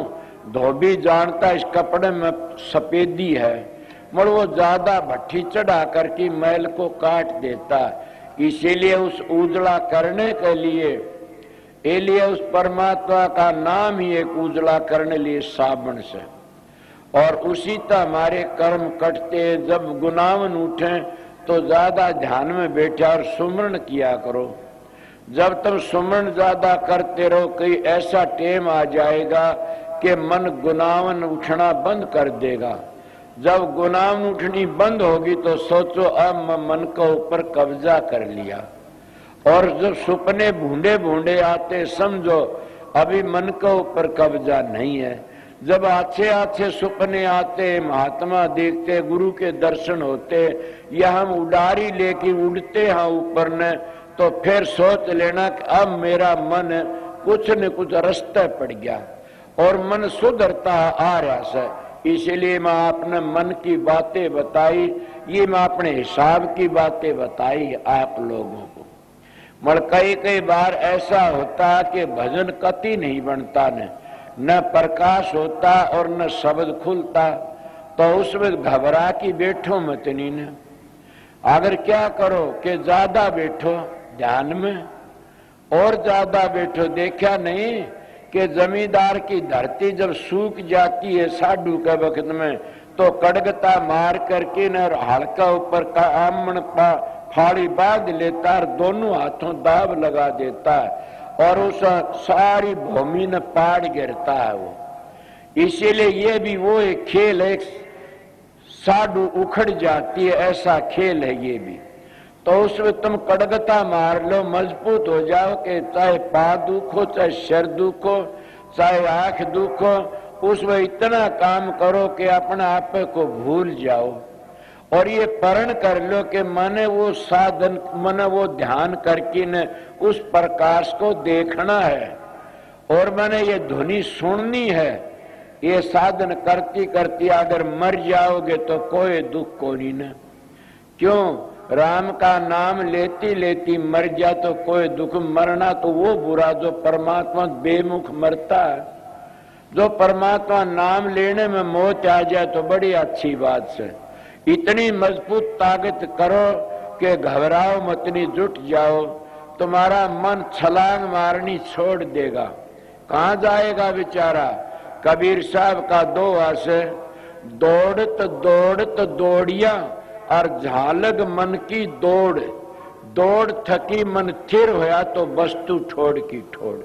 धोबी जानता इस कपड़े में सफेदी है, मगर वो ज्यादा भट्टी चढ़ा करके मैल को काट देता। इसीलिए उस उजड़ा करने के लिए उस परमात्मा का नाम ही एक उजड़ा करने लिए साबुन से। और उसी तरह हमारे कर्म कटते, जब गुनावन उठे तो ज्यादा ध्यान में बैठा और सुमरण किया करो। जब तुम सुमरण ज्यादा करते रहो, कहीं ऐसा टेम आ जाएगा कि मन गुनावन उठना बंद कर देगा। जब गुनावन उठनी बंद होगी तो सोचो अब मन को ऊपर कब्जा कर लिया। और जब सुपने भूंडे भूंडे आते समझो अभी मन के ऊपर कब्जा नहीं है। जब अच्छे अच्छे सुपने आते, महात्मा देखते, गुरु के दर्शन होते, या हम उड़ारी लेके उड़ते हैं ऊपर न, तो फिर सोच लेना कि अब मेरा मन कुछ न कुछ रास्ते पड़ गया और मन सुधरता आ रहा है। इसलिए मैं अपने मन की बातें बताई, ये मैं अपने हिसाब की बातें बताई आप लोगों को। मगर कई बार ऐसा होता कि भजन कति नहीं बनता, न प्रकाश होता और न शब्द खुलता, तो उसमें घबरा की बैठो मत नहीं न। अगर क्या करो कि ज्यादा बैठो ध्यान में और ज्यादा बैठो। देखा नहीं कि जमींदार की धरती जब सूख जाती है साधु के वक्त में, तो कड़गता मार करके न हल्का ऊपर का आमण फाड़ी बांध लेता है, दोनों हाथों दाब लगा देता है और उस सारी भूमि न पाड़ गिरता है वो। इसीलिए ये भी वो एक खेल है, साधु उखड़ जाती है, ऐसा खेल है ये भी। तो उसमें तुम कड़गता मार लो, मजबूत हो जाओ कि चाहे पाँव दुखो, चाहे सिर दुखो, चाहे आंख दुखो, उसमें इतना काम करो कि अपने आप को भूल जाओ। और ये प्रण कर लो कि मैंने वो साधन, मैंने वो ध्यान करके न उस प्रकाश को देखना है और मैंने ये ध्वनि सुननी है। ये साधन करती करती अगर मर जाओगे तो कोई दुख को नहीं न। क्यों? राम का नाम लेती लेती मर जा तो कोई दुख। मरना तो वो बुरा जो परमात्मा बेमुख मरता है, जो परमात्मा नाम लेने में मौत आ जाए तो बड़ी अच्छी बात है। इतनी मजबूत ताकत करो कि घबराओ मत, नहीं जुट जाओ, तुम्हारा मन छलांग मारनी छोड़ देगा। कहाँ जाएगा बेचारा? कबीर साहब का दोहा से, दौड़त दौड़त दौड़िया और झालग मन की दौड़, दौड़ थकी मन थिर होया तो वस्तु ठोड़ की ठोड़।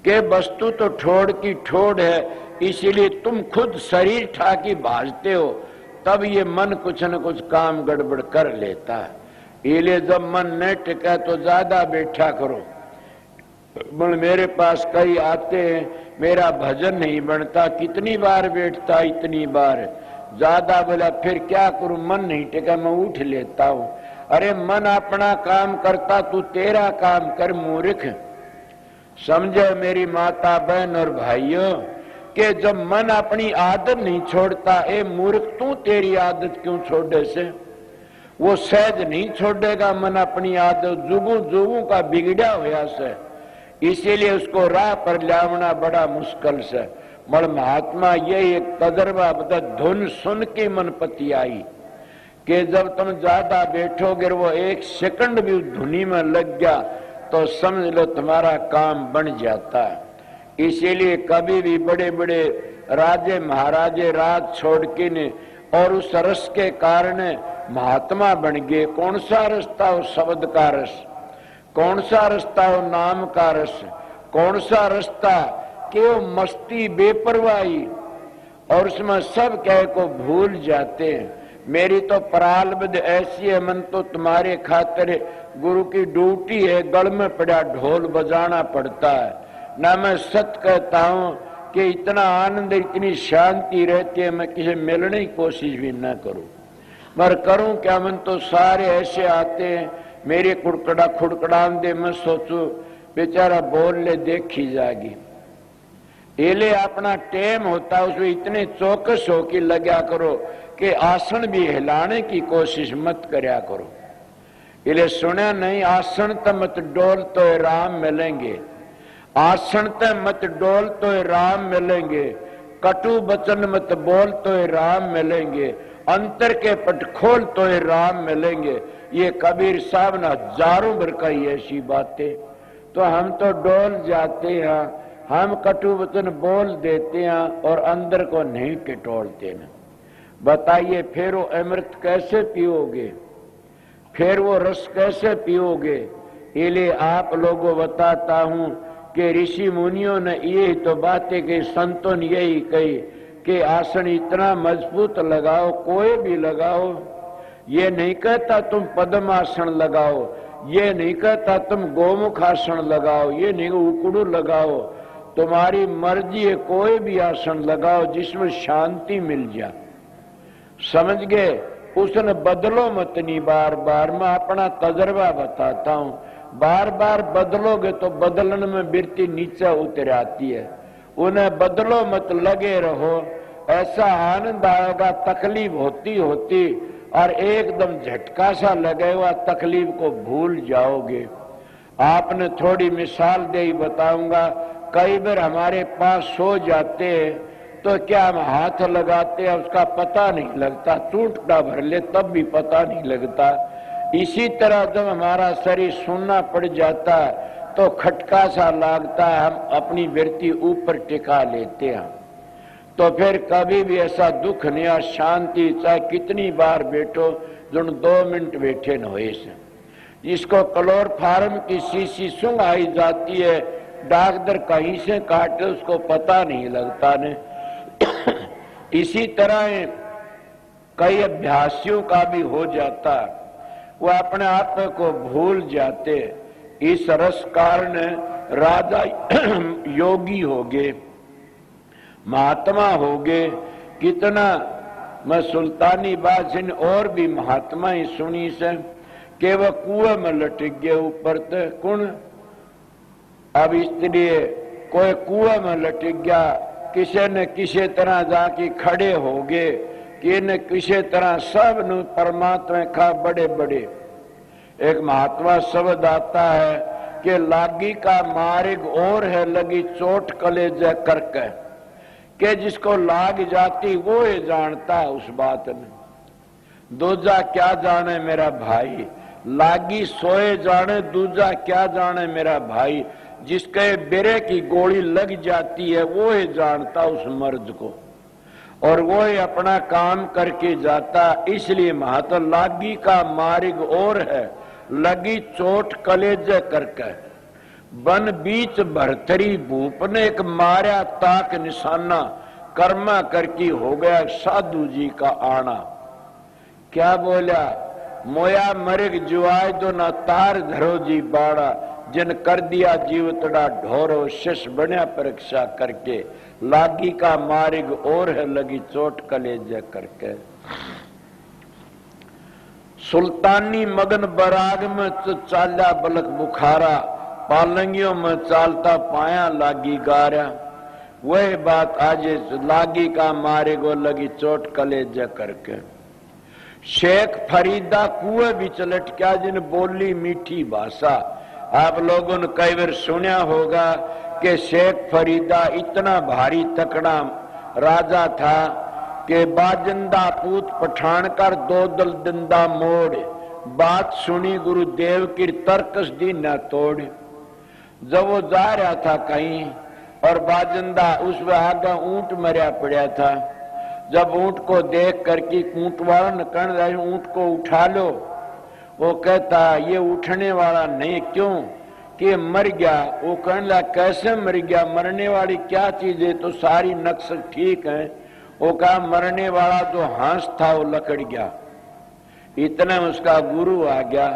के वस्तु तो ठोड़ की ठोड़ है, इसीलिए तुम खुद शरीर ठाकी भाजते हो, तब ये मन कुछ न कुछ काम गड़बड़ कर लेता है। इसलिए जब मन न टिका तो ज्यादा बैठा करो। मेरे पास कई आते हैं, मेरा भजन नहीं बनता, कितनी बार बैठता, इतनी बार ज्यादा बोला, फिर क्या करूं, मन नहीं टिका, मैं उठ लेता हूं। अरे मन अपना काम करता, तू तेरा काम कर मूर्ख। समझो मेरी माता बहन और भाइयों कि जब मन अपनी आदत नहीं छोड़ता, ए मूर्ख तू तेरी आदत क्यों छोड़े से? वो सहज नहीं छोड़ेगा मन अपनी आदत, जुगू जुगू का बिगड़ा हुआ से। इसीलिए उसको राह पर लावना बड़ा मुश्किल से। मगर महात्मा ये एक तजर्बा बता, धुन सुन के मन पति आई कि जब तुम ज्यादा बैठोगे वो एक सेकंड भी धुनी में लग गया तो समझ लो तुम्हारा काम बन जाता है। इसीलिए कभी भी बड़े बड़े राजे महाराजे राज छोड़ के ने और उस रस के कारण महात्मा बन गए। कौन सा रास्ता? वो शब्द का रस। कौन सा रास्ता? वो नाम का रस। कौन सा रास्ता? कि वो मस्ती बेपरवाही और उसमें सब कह को भूल जाते हैं। मेरी तो प्रारब्ध ऐसी है, मन तो तुम्हारे खातिर गुरु की ड्यूटी है, गल में पड़ा ढोल बजाना पड़ता है ना। मैं सच कहता हूं कि इतना आनंद, इतनी शांति रहती है, मैं किसी मिलने की कोशिश भी ना करूं। मगर करूं क्या? मन तो सारे ऐसे आते हैं, मेरे कुड़कड़ा खुड़कड़ान दे, मैं सोचू बेचारा बोल ले, देखी जाएगी। एले अपना टेम होता, उसमें इतने चौकस हो कि लगा करो कि आसन भी हिलाने की कोशिश मत करया करो। इले सुना नहीं, आसन त मत डोल तो राम मिलेंगे, आसन त मत डोल तो राम मिलेंगे, कटु बचन मत बोल तो राम मिलेंगे, अंतर के पट खोल तो राम मिलेंगे। ये कबीर साहब ने हजारों बार कही ऐसी बातें, तो हम तो डोल जाते हैं, हम कटु वचन बोल देते हैं और अंदर को नहीं टिटोलते न। बताइए फिर वो अमृत कैसे पियोगे? फिर वो रस कैसे पियोगे? इसलिए आप लोगों बताता हूं कि ऋषि मुनियों ने यही तो बातें कही, संतों ने यही कही कि आसन इतना मजबूत लगाओ, कोई भी लगाओ। ये नहीं कहता तुम पद्मासन लगाओ, ये नहीं कहता तुम गोमुख आसन लगाओ, ये नहीं उकड़ू लगाओ, तुम्हारी मर्जी है, कोई भी आसन लगाओ जिसमें शांति मिल जाए। समझ गए? उसने बदलो मत नहीं बार बार। मैं अपना तजर्बा बताता हूं, बार बार बदलोगे तो बदलने में वृत्ति नीचे उतर आती है। उन्हें बदलो मत, लगे रहो, ऐसा आनंद आएगा। तकलीफ होती होती और एकदम झटका सा लगे हुआ, तकलीफ को भूल जाओगे। आपने थोड़ी मिसाल दे ही बताऊंगा। कई बार हमारे पास सो जाते हैं तो क्या हम हाथ लगाते हैं, उसका पता नहीं लगता, चूंटना भर ले तब भी पता नहीं लगता। इसी तरह जब हमारा शरीर सुनना पड़ जाता है तो खटका सा लगता है, हम अपनी वृत्ति ऊपर टिका लेते हैं। तो फिर कभी भी ऐसा दुख नहीं और शांति, चाहे कितनी बार बैठो, जो 2 मिनट बैठे न हो। इसको क्लोरोफार्म की शीशी सूंघ आई जाती है, डॉक्टर कहीं से काटे उसको पता नहीं लगता ने। इसी तरह कई अभ्यासियों का भी हो जाता, वो अपने आप को भूल जाते। इस रस कारण राजा योगी हो गए, महात्मा हो गए। कितना मैं सुल्तानी बादशाह और भी महात्मा ही सुनी से कि वह कुएं में लटक गए ऊपर तक। कौन? अब इसलिए कोई कुएं में लटक गया, किसी न किसी तरह जाके खड़े हो गए कि न किसी तरह सब न परमात्मा का बड़े बड़े। एक महात्मा शब्द आता है कि लागी का मार्ग और है, लगी चोट कलेजे करके, कि जिसको लाग जाती वो ही जानता है उस बात में। दूजा क्या जाने मेरा भाई, लागी सोए जाने, दूजा क्या जाने मेरा भाई। जिसके बेरे की गोली लग जाती है वो ही जानता उस मर्द को, और वो ही अपना काम करके जाता। इसलिए महात्मा लागी का मार्ग और है, लगी चोट कलेजे करके। बन बीच भरतरी भूप ने एक मारा ताक निशाना, कर्मा करकी हो गया साधु जी का आना। क्या बोला? मोया मरिग जुआय दो ना तार धरो जी बाड़ा, जिन कर दिया जीव तड़ा ढोरो, शिष बन्या परीक्षा करके। लागी का मार्ग और है, लगी चोट कलेजे करके। सुल्तानी मगन बराग में चाल्या बलक बुखारा, पालंगियों में चालता पाया लागी गारा। वही बात आज लागी का मार्ग और लगी चोट कलेजे करके। शेख फरीदा कुएं बिच लटका, जिन बोली मीठी भाषा। आप लोगों ने कई बार सुना होगा कि शेख फरीदा इतना भारी तकड़ा राजा था कि बाजिंदा पूत पठान कर दो दल दिंदा मोड़। बात सुनी गुरुदेव की तर्कस दी न तोड़। जब वो जा रहा था कहीं और बाजिंदा उस आगे ऊंट मरिया पड़ा था, जब ऊंट को देख करके ऊंट वाला ने कहने लगा ऊंट को उठा लो। वो कहता ये उठने वाला नहीं, क्यों? कि मर गया। वो कहने लगा कैसे मर गया, मरने वाली क्या चीज है, तो सारी नक्श ठीक है। वो कहा मरने वाला जो हंस था वो लकड़ गया। इतना उसका गुरु आ गया।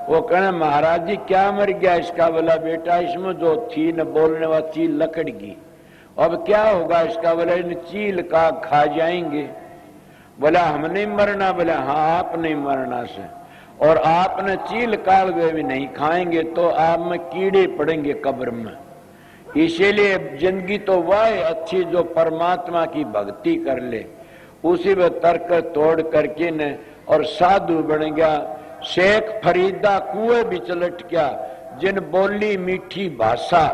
वो कहने महाराज जी क्या मर गया? इसका बोला बेटा इसमें जो थी न बोलने वाली चीज लकड़ गई, अब क्या होगा इसका? बोला इन चील का खा जाएंगे। बोला हम नहीं मरना? बोला हाँ आप नहीं मरना से, और आपने चील काल भी नहीं खाएंगे तो आप में कीड़े पड़ेंगे कब्र में। इसीलिए जिंदगी तो वह अच्छी जो परमात्मा की भक्ति कर ले, उसी में तर्क तोड़ करके न और साधु बन गया। शेख फरीदा कुएं बिच लट गया, जिन बोली मीठी भाषा।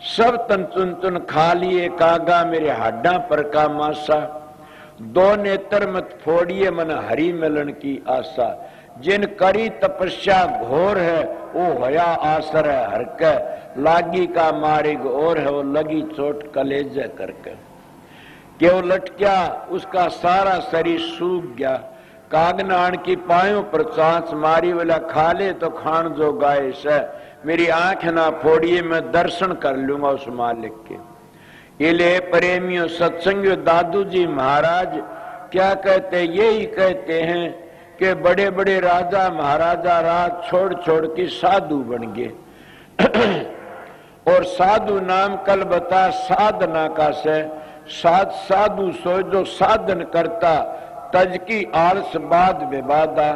सब तन चुन चुन खा लिए कागा, मेरे हाडा पर का मासा। दो नेत्र मत फोड़िए, मन हरि मिलन की आशा। जिन करी तपस्या घोर है, वो होया आसर है हर के। लागी का मार्ग और है, वो लगी चोट कलेजे करके। कि वो लटक्या, उसका सारा शरीर सूख गया। कागनान की पायों पर चांच मारी वाला खा ले तो खान जो गाय से मेरी आंख ना फोड़िए, मैं दर्शन कर लूंगा उस मालिक के। इले प्रेमियों सत्संगियों, दादू जी महाराज क्या कहते, यही कहते हैं कि बड़े बड़े राजा महाराजा राज छोड़ छोड़ के साधु बन गए। और साधु नाम कल बता साधना का से, साधु सो जो साधन करता, तज की आलस बाद विवादा,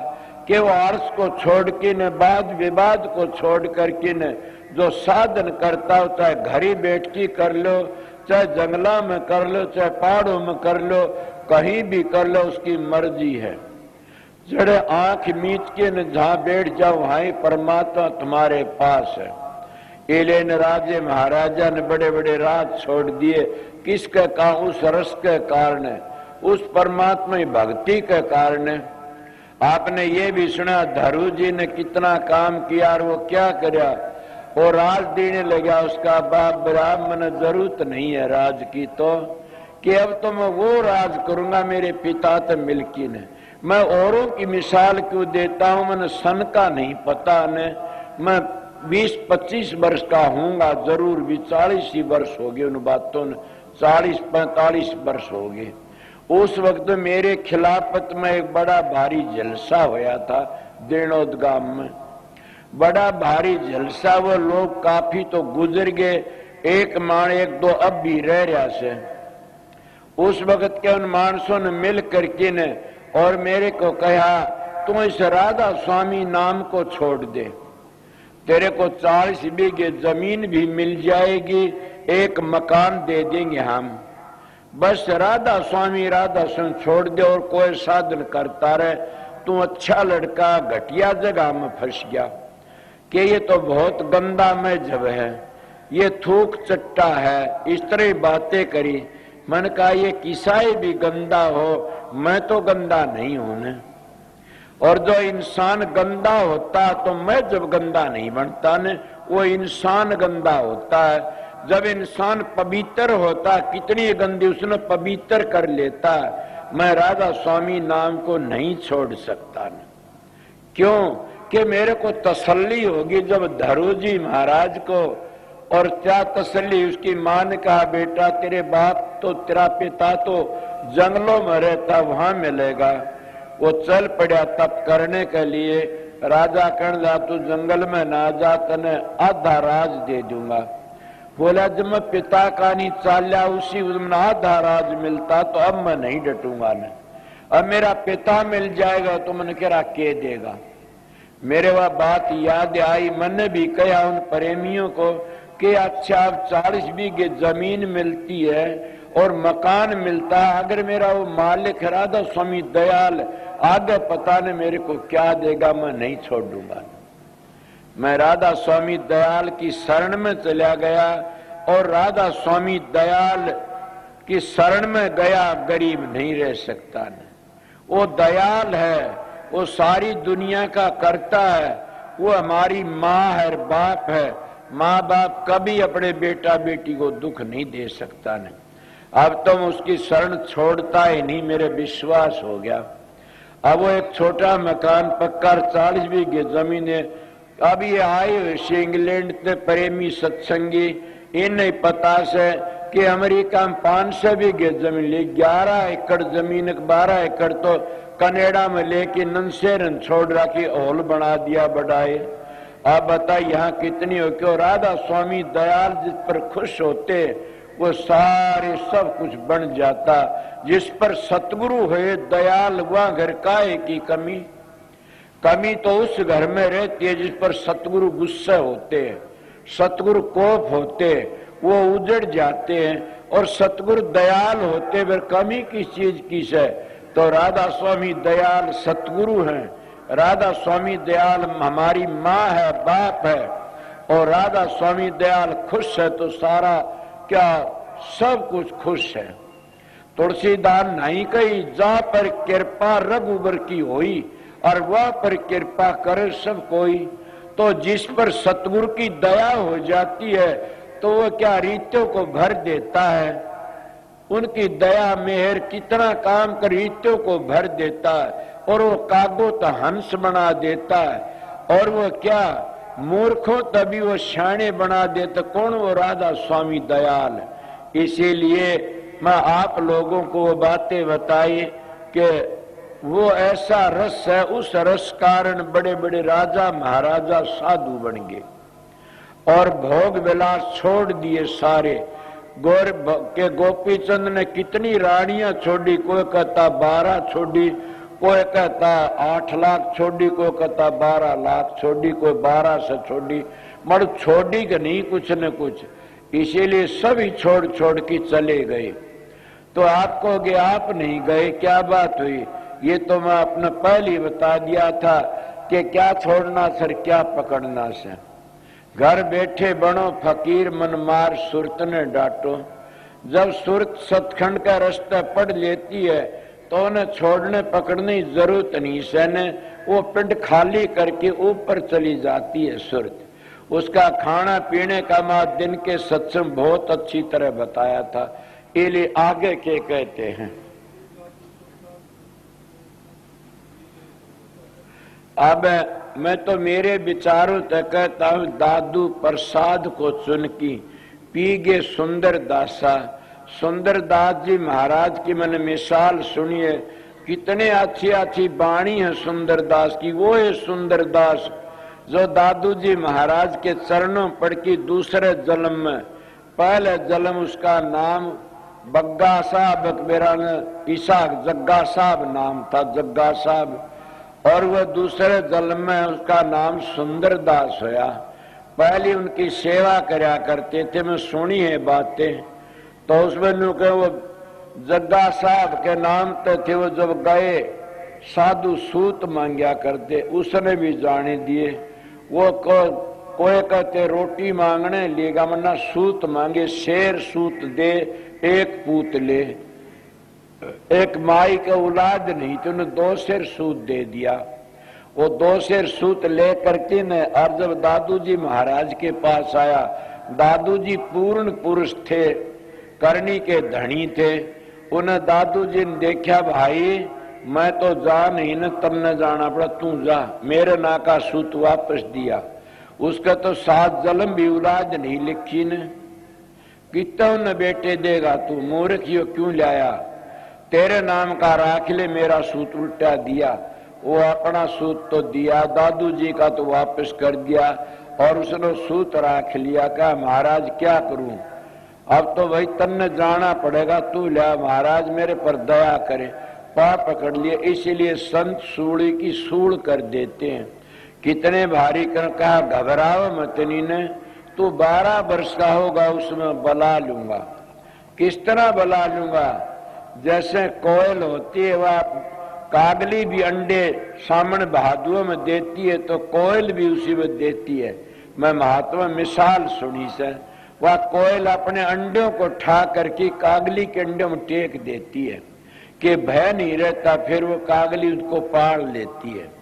कि वो आलस को छोड़ के न बाद विवाद को छोड़ करके न जो साधन करता हो, चाहे घरी बैठ के कर लो, चाहे जंगला में कर लो, चाहे पहाड़ों में कर लो, कहीं भी कर लो, उसकी मर्जी है। जड़े आंख मीच के न जहां बैठ जाओ वहां परमात्मा तुम्हारे पास है। एलेन राजे महाराजा ने बड़े बड़े राज छोड़ दिए, किसके कारण? उस रस के कारण, उस परमात्मा की भक्ति के कारण। आपने ये भी सुना धरू जी ने कितना काम किया और वो क्या किया, वो राज देने लगा उसका बाप, ब्राह्मण जरूरत नहीं है राज की, तो कि अब तो मैं वो राज करूंगा मेरे पिता तो मिल्की ने। मैं औरों की मिसाल क्यों देता हूं, मैंने सन का नहीं पता ने, मैं 20-25 वर्ष का हूंगा जरूर भी, 40 ही वर्ष हो गए उन बातों ने, 40-45 वर्ष हो गए। उस वक्त मेरे खिलाफत में एक बड़ा भारी जलसा होया था देणोद गांव में, बड़ा भारी जलसा। वो लोग काफी तो गुजर गए, एक मान एक दो अब भी रह रहा से। उस वक्त के उन मानसों ने मिल करके ने और मेरे को कहा, तू इस राधा स्वामी नाम को छोड़ दे, तेरे को 40 बीघे जमीन भी मिल जाएगी, एक मकान दे देंगे हम, बस राधा स्वामी छोड़ दे और कोई साधन करता रहे। तू अच्छा लड़का घटिया जगह में फंस गया कि ये तो बहुत गंदा मजहब है, ये थूक चट्टा है, इस तरह बातें करी। मन कहा ये किसाई भी गंदा हो, मैं तो गंदा नहीं हूं ने। और जो इंसान गंदा होता तो मैं जब गंदा नहीं बनता ने, वो इंसान गंदा होता है। जब इंसान पवित्र होता, कितनी गंदी उसने पवित्र कर लेता। मैं राधा स्वामी नाम को नहीं छोड़ सकता न। क्यों कि मेरे को तसल्ली होगी जब धरू जी महाराज को, और क्या तसल्ली, उसकी मां ने कहा बेटा तेरे बाप तो तेरा पिता तो जंगलों में रहता, वहां मिलेगा। वो चल पड़ा तप करने के लिए। राजा कहने लगा तू जंगल में ना जा, तने आधा राज दे दूंगा। बोला जब मैं पिता का नहीं चाल्या उसी आधा राज मिलता तो अब मैं नहीं डटूंगा न, अब मेरा पिता मिल जाएगा तो मैंने कह के देगा। मेरे वह बात याद आई, मैंने भी कहा उन प्रेमियों को कि अच्छा अब 40 बीघे जमीन मिलती है और मकान मिलता है, अगर मेरा वो मालिक राधा स्वामी दयाल आगे पता नहीं मेरे को क्या देगा, मैं नहीं छोड़ दूंगा। मैं राधा स्वामी दयाल की शरण में चला गया और राधा स्वामी दयाल की शरण में गया, गरीब नहीं रह सकता न। वो दयाल है, वो सारी दुनिया का करता है, वो हमारी माँ है, बाप है। माँ बाप कभी अपने बेटा बेटी को दुख नहीं दे सकता न। अब तो मैं उसकी शरण छोड़ता ही नहीं, मेरे विश्वास हो गया। अब वो एक छोटा मकान पक्का 40 बीघे जमीन है। अब ये आए हुए इंग्लैंड से प्रेमी सत्संगी, इन्हें पता से कि अमेरिका में 500 बीघे जमीन ली, 11 एकड़ जमीन, 12 एकड़ तो कनाडा में लेके नंसेरन छोड़ रखी, हॉल बना दिया बढ़ाए। आप बता यहाँ कितनी हो, क्यों राधा स्वामी दयाल जिस पर खुश होते वो सारे सब कुछ बन जाता। जिस पर सतगुरु हुए दयाल वह घर काहे की कमी, कमी तो उस घर में रहती है जिस पर सतगुरु गुस्से होते हैं, सतगुरु कोप होते, वो उजड़ जाते हैं। और सतगुरु दयाल होते फिर कमी किस चीज की है? तो राधा स्वामी दयाल सतगुरु हैं, राधा स्वामी दयाल हमारी माँ है, बाप है। और राधा स्वामी दयाल खुश है तो सारा क्या सब कुछ खुश है। तुलसीदास नहीं कही जा पर कृपा रघुबर की होई, और वह पर कृपा करे सब कोई। तो जिस पर सतगुरु की दया हो जाती है तो वह क्या रीतों को भर देता है। उनकी दया मेहर कितना काम कर रीतों को भर देता है, और वो कागो तो हंस बना देता है, और वो क्या मूर्खों तभी वो शाणे बना देता। कौन? वो राधा स्वामी दयाल। इसीलिए मैं आप लोगों को वो बातें बताई कि वो ऐसा रस है, उस रस कारण बड़े बड़े राजा महाराजा साधु बन गए और भोग विलास छोड़ दिए सारे। गौर के गोपी चंद ने कितनी रानियां छोड़ी, कोई कहता 12 छोड़ी, कोई कहता 8 लाख छोड़ी, कोई कहता 12 लाख छोड़ी, कोई 12 से छोड़ी, मगर छोड़ी कि नहीं कुछ न कुछ। इसीलिए सभी छोड़ छोड़ के चले गए। तो आप कहोगे आप नहीं गए, क्या बात हुई? ये तो मैं अपने पहले ही बता दिया था कि क्या छोड़ना सर क्या पकड़ना सर। घर बैठे बनो फकीर मन मार सुरत ने डांटो। जब सुरत सतखंड का रास्ता पढ़ लेती है तो उन्हें छोड़ने पकड़ने की जरूरत नहीं सहने, वो पिंड खाली करके ऊपर चली जाती है सुरत। उसका खाना पीने का मैं दिन के सत्संग बहुत अच्छी तरह बताया था। इसलिए आगे के कहते हैं, अब मैं तो मेरे विचारों तक कहता हूं, दादू प्रसाद को चुन की पी गे सुंदर दासा। सुंदर दास जी महाराज की मैंने मिसाल सुनी है, कितने अच्छी अच्छी बाणी है सुंदर दास की। वो है सुंदर दास जो दादू जी महाराज के चरणों पड़ की दूसरे जन्म में, पहले जन्म उसका नाम बग्गा साहब, मेरा ईसाक जग्गा साहब नाम था, जग्गा साहब, और वह दूसरे जन्म में उसका नाम सुंदर दास होया। पहले उनकी सेवा करया करते थे, मैं सुनी है बातें। तो उसमें वो जग्गा साहब के नाम तो थे, वो जब गए साधु सूत मांगया करते, उसने भी जाने दिए। वो कोई कहते रोटी मांगने लेगा, मना सूत मांगे, शेर सूत दे एक पूत ले। एक माई का औलाद नहीं तो उन्हें 2 शेर सूत दे दिया। वो 2 शेर सूत ले करके न, और जब दादू जी महाराज के पास आया, दादू जी पूर्ण पुरुष थे, करनी के धनी थे। उन्हें दादू जी ने देखा, भाई मैं तो जा नहीं न, तब न जाना पड़ा, तू जा। मेरे ना का सूत वापस दिया। उसका तो 7 जन्म भी औलाद नहीं लिखी ने। कितना न बेटे देगा तू, मूर्ख यो क्यों लाया? तेरे नाम का राख ले, मेरा सूत उल्टा दिया। वो अपना सूत तो दिया, दादू जी का तो वापस कर दिया, और उसने सूत राख लिया। कहा महाराज क्या करूं, अब तो भाई तन्ने जाना पड़ेगा, तू लिया, महाराज मेरे पर दया करे। पा पकड़ लिए। इसीलिए संत सूड़ी की सूड़ कर देते हैं। कितने भारी कर कहा, घबराओ मत नीने, तू 12 वर्ष का होगा उसमें बला लूंगा। किस तरह बला लूंगा? जैसे कोयल होती है, वह कागली भी अंडे सामने बहादुओं में देती है, तो कोयल भी उसी में देती है। मैं महात्मा मिसाल सुनी से, वह कोयल अपने अंडों को ठा करके कागली के अंडों में टेक देती है कि भय नहीं रहता, फिर वो कागली उसको पाल लेती है।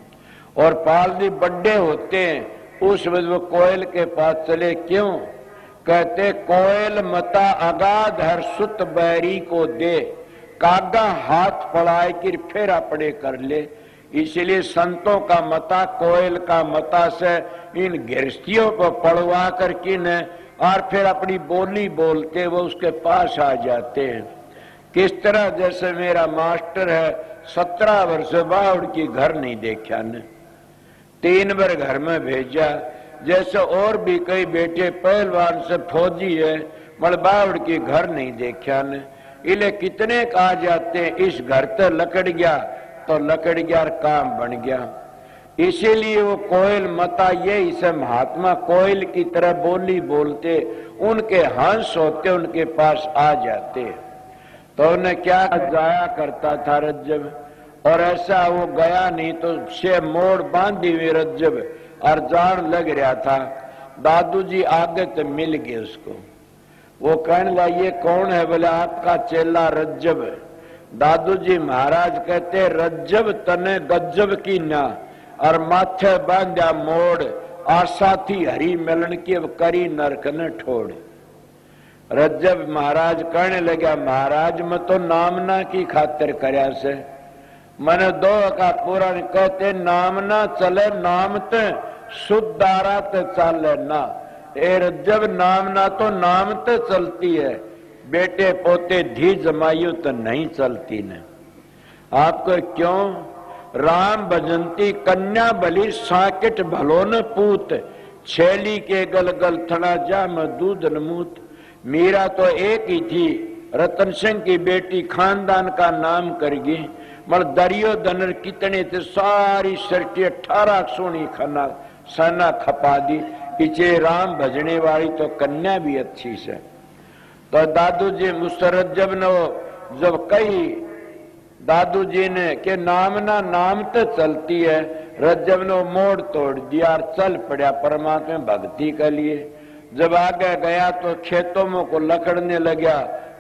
और पालती बड्डे होते हैं, उस वक्त वो कोयल के पास चले। क्यों? कहते कोयल मता अगाध हर सुत बैरी को दे, कागा हाथ पड़ाए कि फिर अपने कर ले। इसलिए संतों का मता, कोयल का मता से इन गृहस्थियों को पड़वा कर किन, और फिर अपनी बोली बोलते वो उसके पास आ जाते हैं। किस तरह? जैसे मेरा मास्टर है, 17 वर्ष बावड़ की घर नहीं देखा ने, 3 बार घर में भेजा। जैसे और भी कई बेटे पहलवान से फौजी है, मगर बावड़ की घर नहीं देखा ने। इले कितने कहा जाते हैं, इस घर तो लकड़ गया तो लकड़ गया, काम बन गया। इसीलिए वो कोयल मता ये इसे महात्मा कोयल की तरह बोली बोलते, उनके हंस होते उनके पास आ जाते। तो उन्हें क्या जाया करता था रज्जब, और ऐसा वो गया नहीं तो से मोड़ बांधी हुई रज्जब और जान लग रहा था। दादू जी आगे तो मिल गए उसको। वो कहने लगा ये कौन है? बोले आपका चेला रज्जब। दादू जी महाराज कहते रज्जब तने गज्जब की ना, और माथे बांधा मोड़, आशा थी हरी मिलन की, अब करी नरक न ठोड़। रज्जब महाराज कहने लगा, महाराज मैं तो नामना की खातिर करया से, मैंने दो का पुराण कहते नाम ना चले नाम ते शुद्धारा ते चले ना। ए रज्जब नाम ना तो नाम ते चलती है, बेटे पोते धी जमायु तो नहीं चलती ने। आपको क्यों? राम भजंती कन्या बलि साकिट भलो न पूत, छेली के गल गल थड़ा जा में दूध न मूत। मीरा तो एक ही थी, रतन सिंह की बेटी, खानदान का नाम करगी, मल दरियो दनर कितने थे, सारी सृष्टि 18 सोनी खाना सना खपा दी। पीछे राम भजने वाली तो कन्या भी अच्छी से। तो दादू जी मुसरत जब कही दादू जी ने के नाम ना नाम तो चलती है, रज्जब ने मोड़ तोड़ दिया और चल पड़ा परमात्मा भक्ति के लिए। जब आगे गया तो खेतों में को लकड़ने लगा,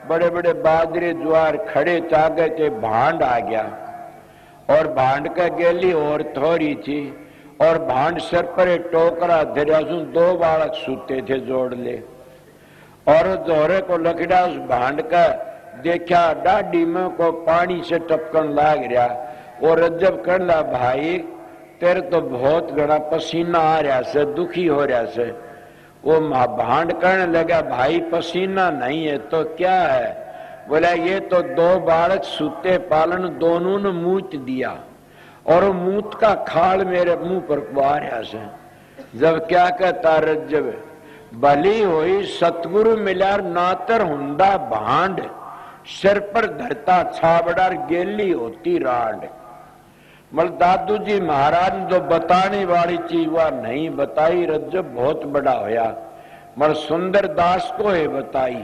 बड़े बड़े बाजरे ज्वार खड़े चागे थे, भांड आ गया और भांड का गेली और थोड़ी थी और भांड सर पर एक टोकरा धरिया, दो बालक सूते थे जोड़ ले और जोरे को लकड़ा उस भांड का देखा, डाडी में को पानी से टपकन लाग रहा। और रज्जब कहला, भाई तेरे तो बहुत घना पसीना आ रहा से, दुखी हो रहा से। वो भांड कहने लगा, भाई पसीना नहीं है तो क्या है? बोला, ये तो दो बालक सूते पालन दोनों ने मूत दिया और वो मूत का खाल मेरे मुंह पर आ रहा से। जब क्या कहता रज्जब, भली हुई सतगुरु मिला नातर हुंदा भांड, सिर पर धरता छाबड़ार गेली होती राड। मल दादू जी महाराज ने जो बताने वाली चीज वह नहीं बताई, रज्जब बहुत बड़ा होया। मल सुंदर दास को है बताई।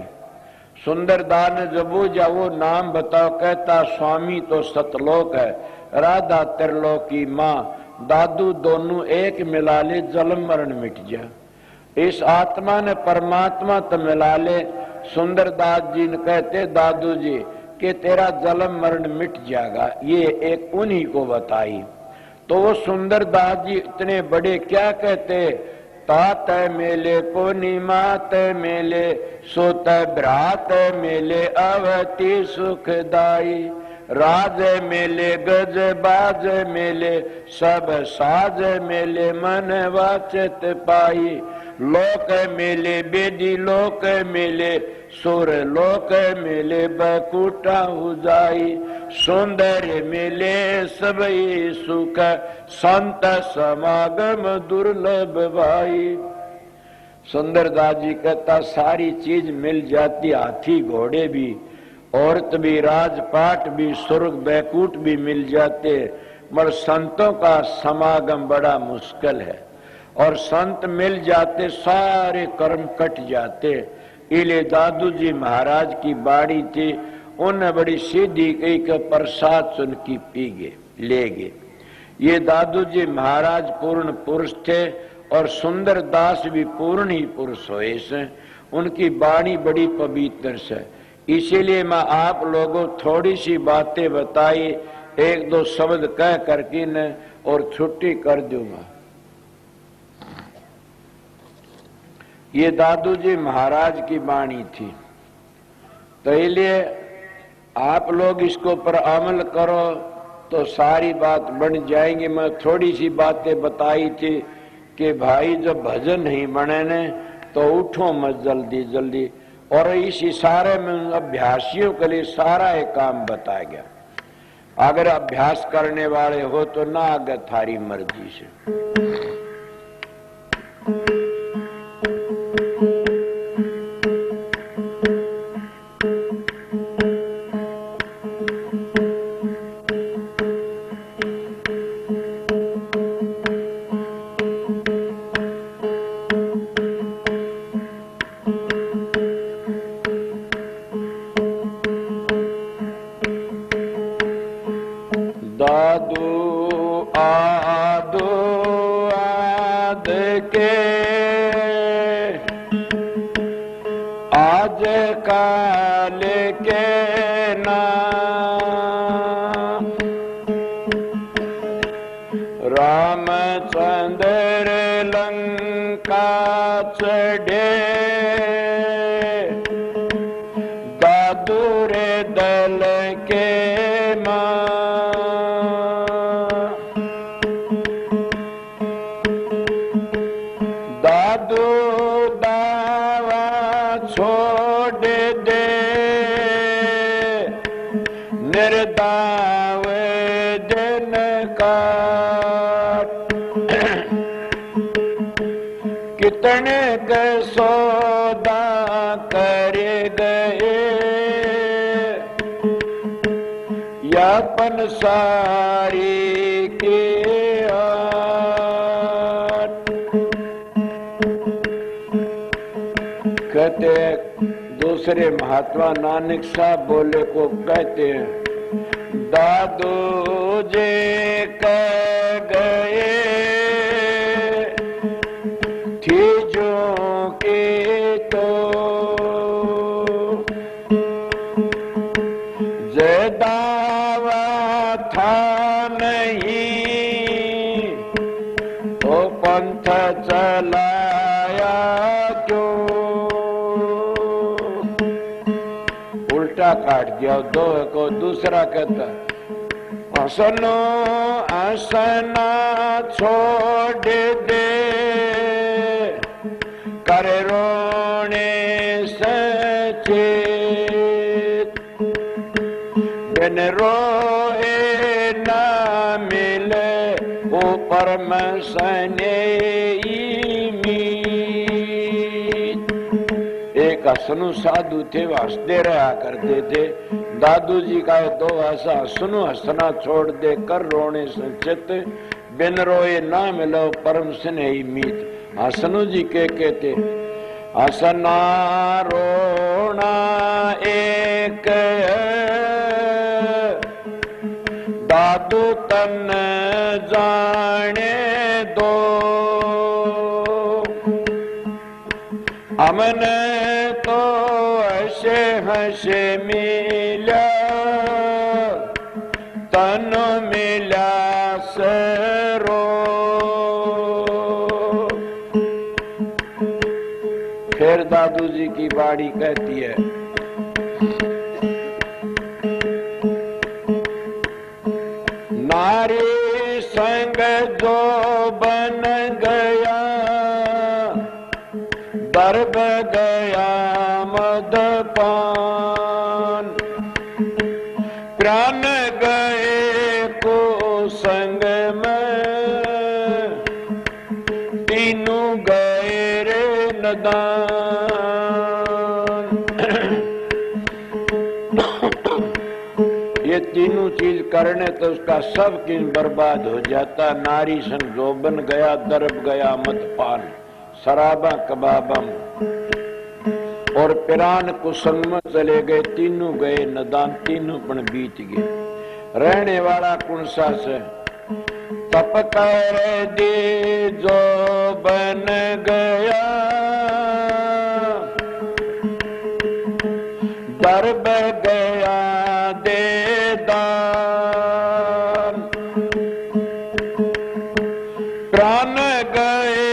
सुंदर दास ने जब वो नाम बताओ, कहता स्वामी तो सतलोक है, राधा त्रिलोक की माँ, दादू दोनों एक मिला ले, जन्म मरण मिट जा। इस आत्मा ने परमात्मा तो मिला ले। सुंदरदास जी ने कहते, दादू जी कि तेरा जन्म मरण मिट जाएगा, ये एक उन्हीं को बताई। तो वो सुंदरदास जी इतने बड़े क्या कहते, तात मेले पूर्णिमा मेले, सोत भ्रात मेले अवति सुखदाई, राज मेले गज बाज मेले, सब साज मेले मन वाचत पाई, लोक मेले बेदी लोक मेले, सुर लोक मेले बकुटा उजाई, सुंदर मेले सबई सुख, संत समागम दुर्लभ भाई। सुंदरदास जी कहता सारी चीज मिल जाती, हाथी घोड़े भी, औरत भी, राजपाट भी, स्वर्ग बैकुट भी मिल जाते, मगर संतों का समागम बड़ा मुश्किल है। और संत मिल जाते सारे कर्म कट जाते। इले दादू जी महाराज की बाड़ी थी, उन्हें बड़ी सीधी कही के प्रसाद सुन की पीगे लेगे। ये दादू जी महाराज पूर्ण पुरुष थे और सुंदर दास भी पूर्ण ही पुरुष हुए से। उनकी बाणी बड़ी पवित्र से, इसीलिए मैं आप लोगों थोड़ी सी बातें बताई, एक दो शब्द कह करके न और छुट्टी कर दूंगा। ये दादू जी महाराज की बाणी थी, तो इसलिए आप लोग इसको पर अमल करो तो सारी बात बन जाएंगी। मैं थोड़ी सी बातें बताई थी कि भाई जब भजन नहीं बने ने तो उठो मत जल्दी जल्दी, और इस इशारे में अभ्यासियों के लिए सारा एक काम बताया गया। अगर अभ्यास करने वाले हो तो ना आगे थारी मर्जी से। दावा छोड़ दे निर्दाव दिन काट कितने के सौदा कर गए यापन सारी के कहते दूसरे महात्मा नानक साहब बोले को कहते हैं दादू जे कह गए थी जो के तो दावा था नहीं तो पंथ चलाया क्यों उल्टा काट दिया दो को दूसरा कहता हसनो हसना छोड़ दे कर रोने सचेत बिन रोए ना मिले ऊपर में सने एक हसनु साधु थे वो हंसते रहा करते थे दादू जी का दो हंसा सुनो हंसना छोड़ दे कर रोने संचित बिन रोए ना मिलो परम स्नेही मीत हसनु जी के कहते हसना रोना एक दादू तन जाने दो हमने तो ऐसे हंसे मिला तन मिला सरो फिर दादू जी की बाड़ी कहती है नारी संग जो बन गया दर्ब गया मदपान प्राण गए को संग में तीनों गए रे नदान ये तीनों चीज करने तो उसका सब किन बर्बाद हो जाता नारी संग जो बन गया दर्ब गया मदपान शराबा कबाबम और पिरान कुसंग में चले गए तीनों गए नदान तीनों पण बीत गए रहने वाला कौन सा से तप कर दे जो बन गया दर्ब गया दे दान प्राण गए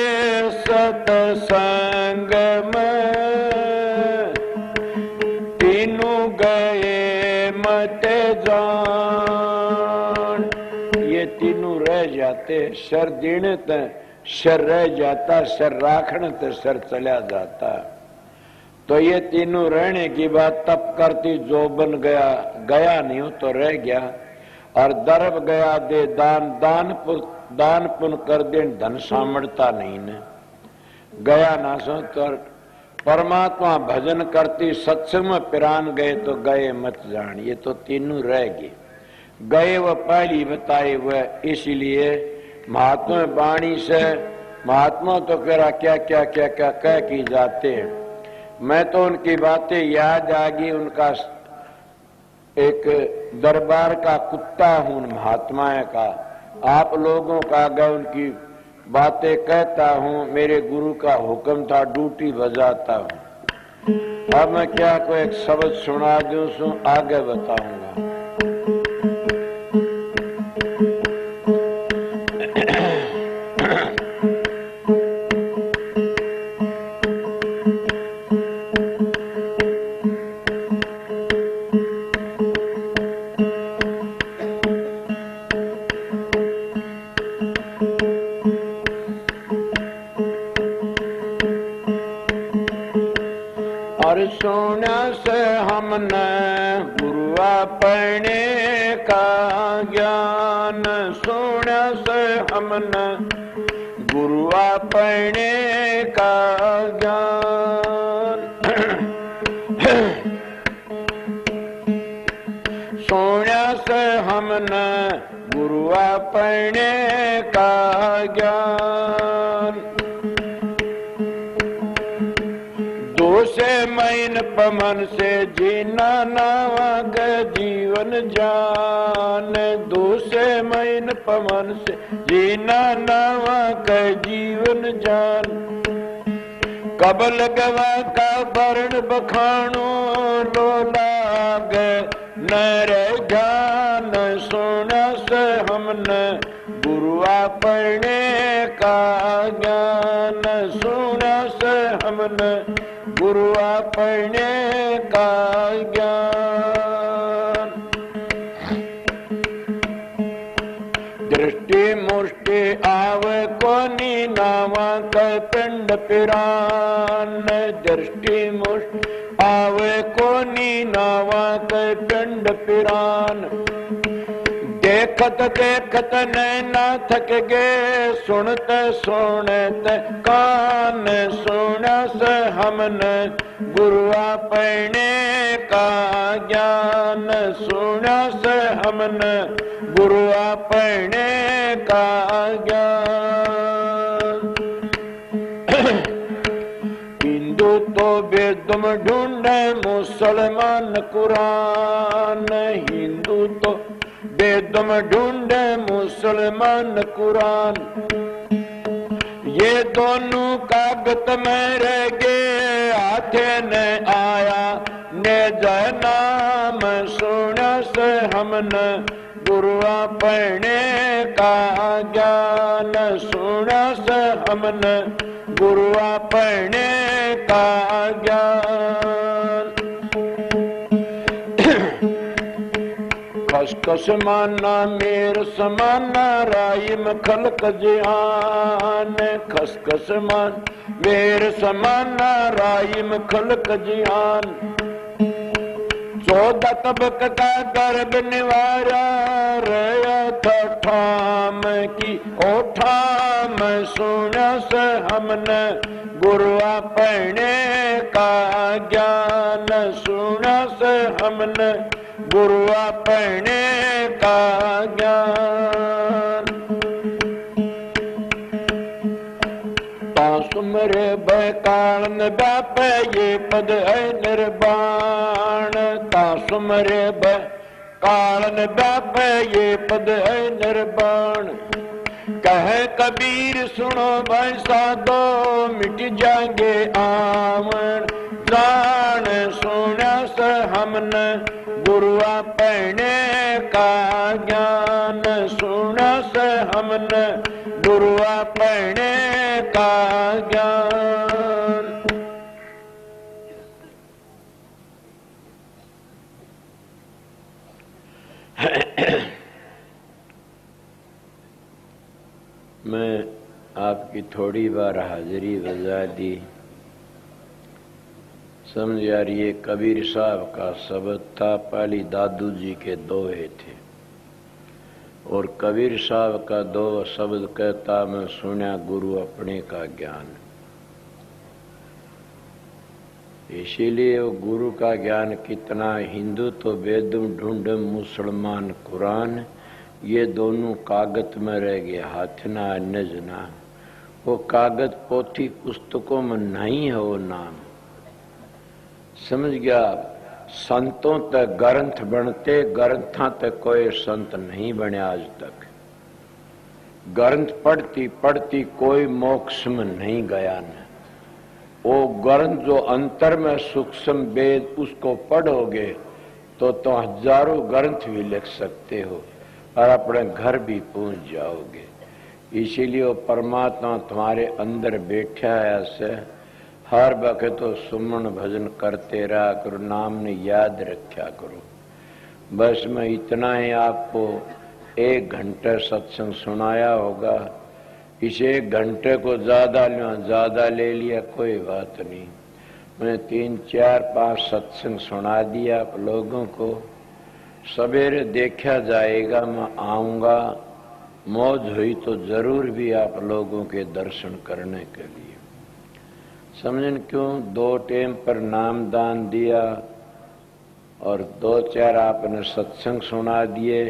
सत्संग में तीनों गए मत जान ये तीनों रह जाते सर दीने ते सर रह जाता सर राखने ते सर चला जाता तो ये तीनों रहने की बात तब करती जो बन गया गया नहीं हो तो रह गया और दर्ब गया दे दान दान पुण्य कर दे धन सामर्थता नहीं ने गया ना सो तो परमात्मा भजन करती सत्संग में पिरान गए तो गए मत जान ये तो तीनों रह गए गए वह पहली बताए वह इसलिए महात्मा वाणी से महात्मा तो कह क्या क्या क्या क्या कह की जाते हैं मैं तो उनकी बातें याद आ गई उनका एक दरबार का कुत्ता हूं महात्माएं का आप लोगों का अगर उनकी बातें कहता हूँ मेरे गुरु का हुक्म था ड्यूटी बजाता हूँ अब मैं क्या कोई एक शब्द सुना दूं सो आगे बताऊंगा और सुना से हमने गुरु अपने का ज्ञान, सुना से हमने गुरु अपने का ज्ञान। सुना से हमने गुरु अपने का ज्ञान। दूसरे महीन पमन से जीना नावा के जीवन जान, दूसरे महीन पमन से जीना नावा के जीवन जान। कबल गवा का वर्ण बखानो लो लाग नर ज्ञान, सुना से हमने गुरु अपने का ज्ञान, सुना से हमने गुरु अपने का ज्ञान। दृष्टि मुष्टि आवे कोनी नावा का पिंड पिरान, दृष्टि मुष्टि आवे कोनी नावा का पिंड पिरान। देखत देखत नैना थक गए, सुनते सुनते कान, सुना से हमने गुरु अपने का ज्ञान, सुना से हमने गुरु अपने का ज्ञान। हिंदू तो वेदम ढूंढे मुसलमान कुरान, हिंदू तो वेदम ढूंढे मुसलमान कुरान। ये दोनों कागज में रह गए, हाथे ने आया ने नाम, सुना से हमने गुरु अपने का ज्ञान, सुना से हमने गुरु अपने का ज्ञान। खसखस माना मेर समाना राइम खलक जिहान, खसखस मान मेर समाना राइम खलक जिहान। 14 तबक का गर्भ निवारा रया था ठाम की ओठाम, सुना से हमने गुरु अपने का ज्ञान, सुना से हमने गुरु अपने का ज्ञान। सुमरे बैकालन बाप ये पद है निर्वाण, सुमरे बैकालन बाप ये पद है निर्वाण। कहे कबीर सुनो भाई साधो मिट जाएंगे आमन जान, सुना से हमने गुरु अपने का ज्ञान, सुना से हमने गुरु अपने का ज्ञान। मैं आपकी थोड़ी बार हाजिरी बजा दी, समझ आ रही है। कबीर साहब का शब्द था, पहली दादू जी के दोहे थे, और कबीर साहब का दो शब्द कहता, मैं सुना गुरु अपने का ज्ञान। इसीलिए वो गुरु का ज्ञान कितना, हिंदू तो वेदम ढूंढम मुसलमान कुरान, ये दोनों कागज में रह गए, हाथ ना नजना। वो कागज पोथी पुस्तकों में नहीं है वो नाम, समझ गया। संतों तक ग्रंथ बनते, ग्रंथों तक कोई संत नहीं बने आज तक। ग्रंथ पढ़ती पढ़ती कोई मोक्ष में नहीं गया न। वो ग्रंथ जो अंतर में सूक्ष्म वेद, उसको पढ़ोगे तो हजारों ग्रंथ भी लिख सकते हो और अपने घर भी पहुंच जाओगे। इसीलिए वो परमात्मा तुम्हारे अंदर बैठा है। ऐसे हर वक्त तो सुमन भजन करते रहा करो, नाम ने याद रखा करो। बस मैं इतना ही आपको 1 घंटे सत्संग सुनाया होगा। इस 1 घंटे को ज्यादा ले लिया कोई बात नहीं। मैं 3, 4, 5 सत्संग सुना दिया आप लोगों को। सवेरे देखा जाएगा, मैं आऊंगा, मौज हुई तो जरूर भी आप लोगों के दर्शन करने के लिए। समझन क्यों 2 टाइम पर नाम दान दिया और 2-4 आपने सत्संग सुना दिए,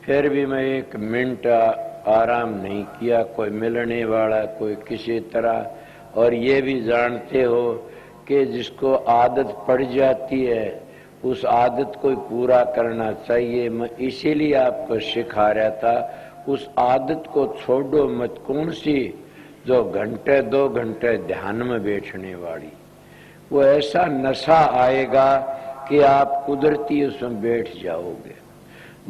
फिर भी मैं 1 मिनट आराम नहीं किया। कोई मिलने वाला, कोई किसी तरह। और ये भी जानते हो कि जिसको आदत पड़ जाती है उस आदत को पूरा करना चाहिए। मैं इसीलिए आपको सिखा रहा था, उस आदत को छोड़ो मत। कौन सी? जो घंटे 2 घंटे ध्यान में बैठने वाली, वो ऐसा नशा आएगा कि आप कुदरती उसमें बैठ जाओगे।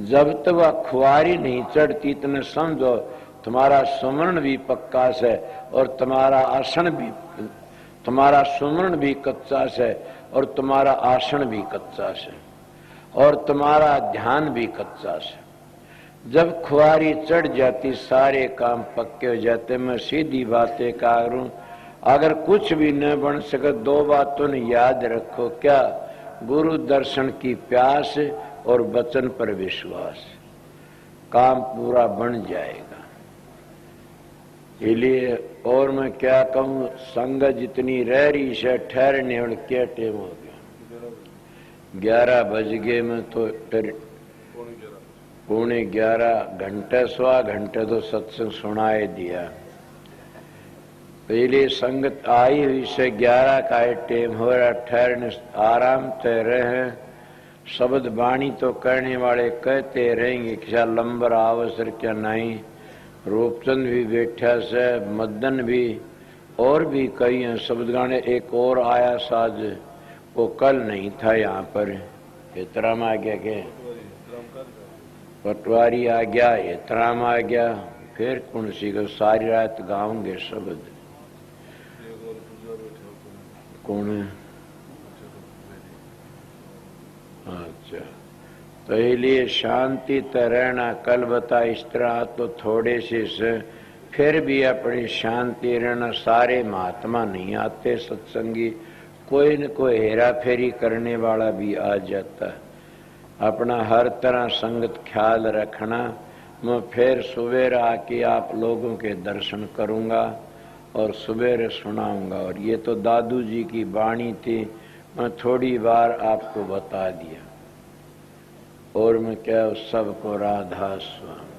जब तक वह खुआरी नहीं चढ़ती इतने समझो तुम्हारा सुमरण भी पक्का है और तुम्हारा आसन भी, तुम्हारा सुमरण भी कच्चा है और तुम्हारा आसन भी कच्चा है और तुम्हारा ध्यान भी कच्चा है। जब खुआरी चढ़ जाती सारे काम पक्के हो जाते। मैं सीधी बातें करूं, अगर कुछ भी न बन सके 2 बातों ने याद रखो। क्या? गुरु दर्शन की प्यास और वचन पर विश्वास। काम पूरा बन जाएगा। इसलिए और मैं क्या कहूँ, संगत जितनी रह रही है ठहरने और क्या टाइम हो गया? 11 बज गए। मैं तो 11:15 घंटे 1.25 घंटे तो सत्संग सुनाए दिया। पहले संगत आई हुई से 11 का टाइम हो रहा। ठहरने आराम से रहे। शब्द वाणी तो करने वाले कहते रहेंगे, क्या लंबर अवसर क्या नहीं। रूपचंद भी बैठा से, मदन भी, और भी कई हैं शब्द गाने। एक और आया साज, वो कल नहीं था यहाँ पर। एतराम आ गया, के पटवारी आ गया, एतराम आ गया। फिर कौन सी को सारी रात गाऊंगे शब्द। कौन है? अच्छा, तो इसलिए शांति तो रहना। कल बता इस तरह तो थोड़े से फिर भी अपनी शांति रहना। सारे महात्मा नहीं आते सत्संगी, कोई न कोई हेरा फेरी करने वाला भी आ जाता। अपना हर तरह संगत ख्याल रखना। मैं फिर सवेरे आके आप लोगों के दर्शन करूंगा और सवेरे सुनाऊंगा। और ये तो दादू जी की वाणी थी, मैं थोड़ी बार आपको बता दिया। और मैं क्या सबको राधा स्वामी।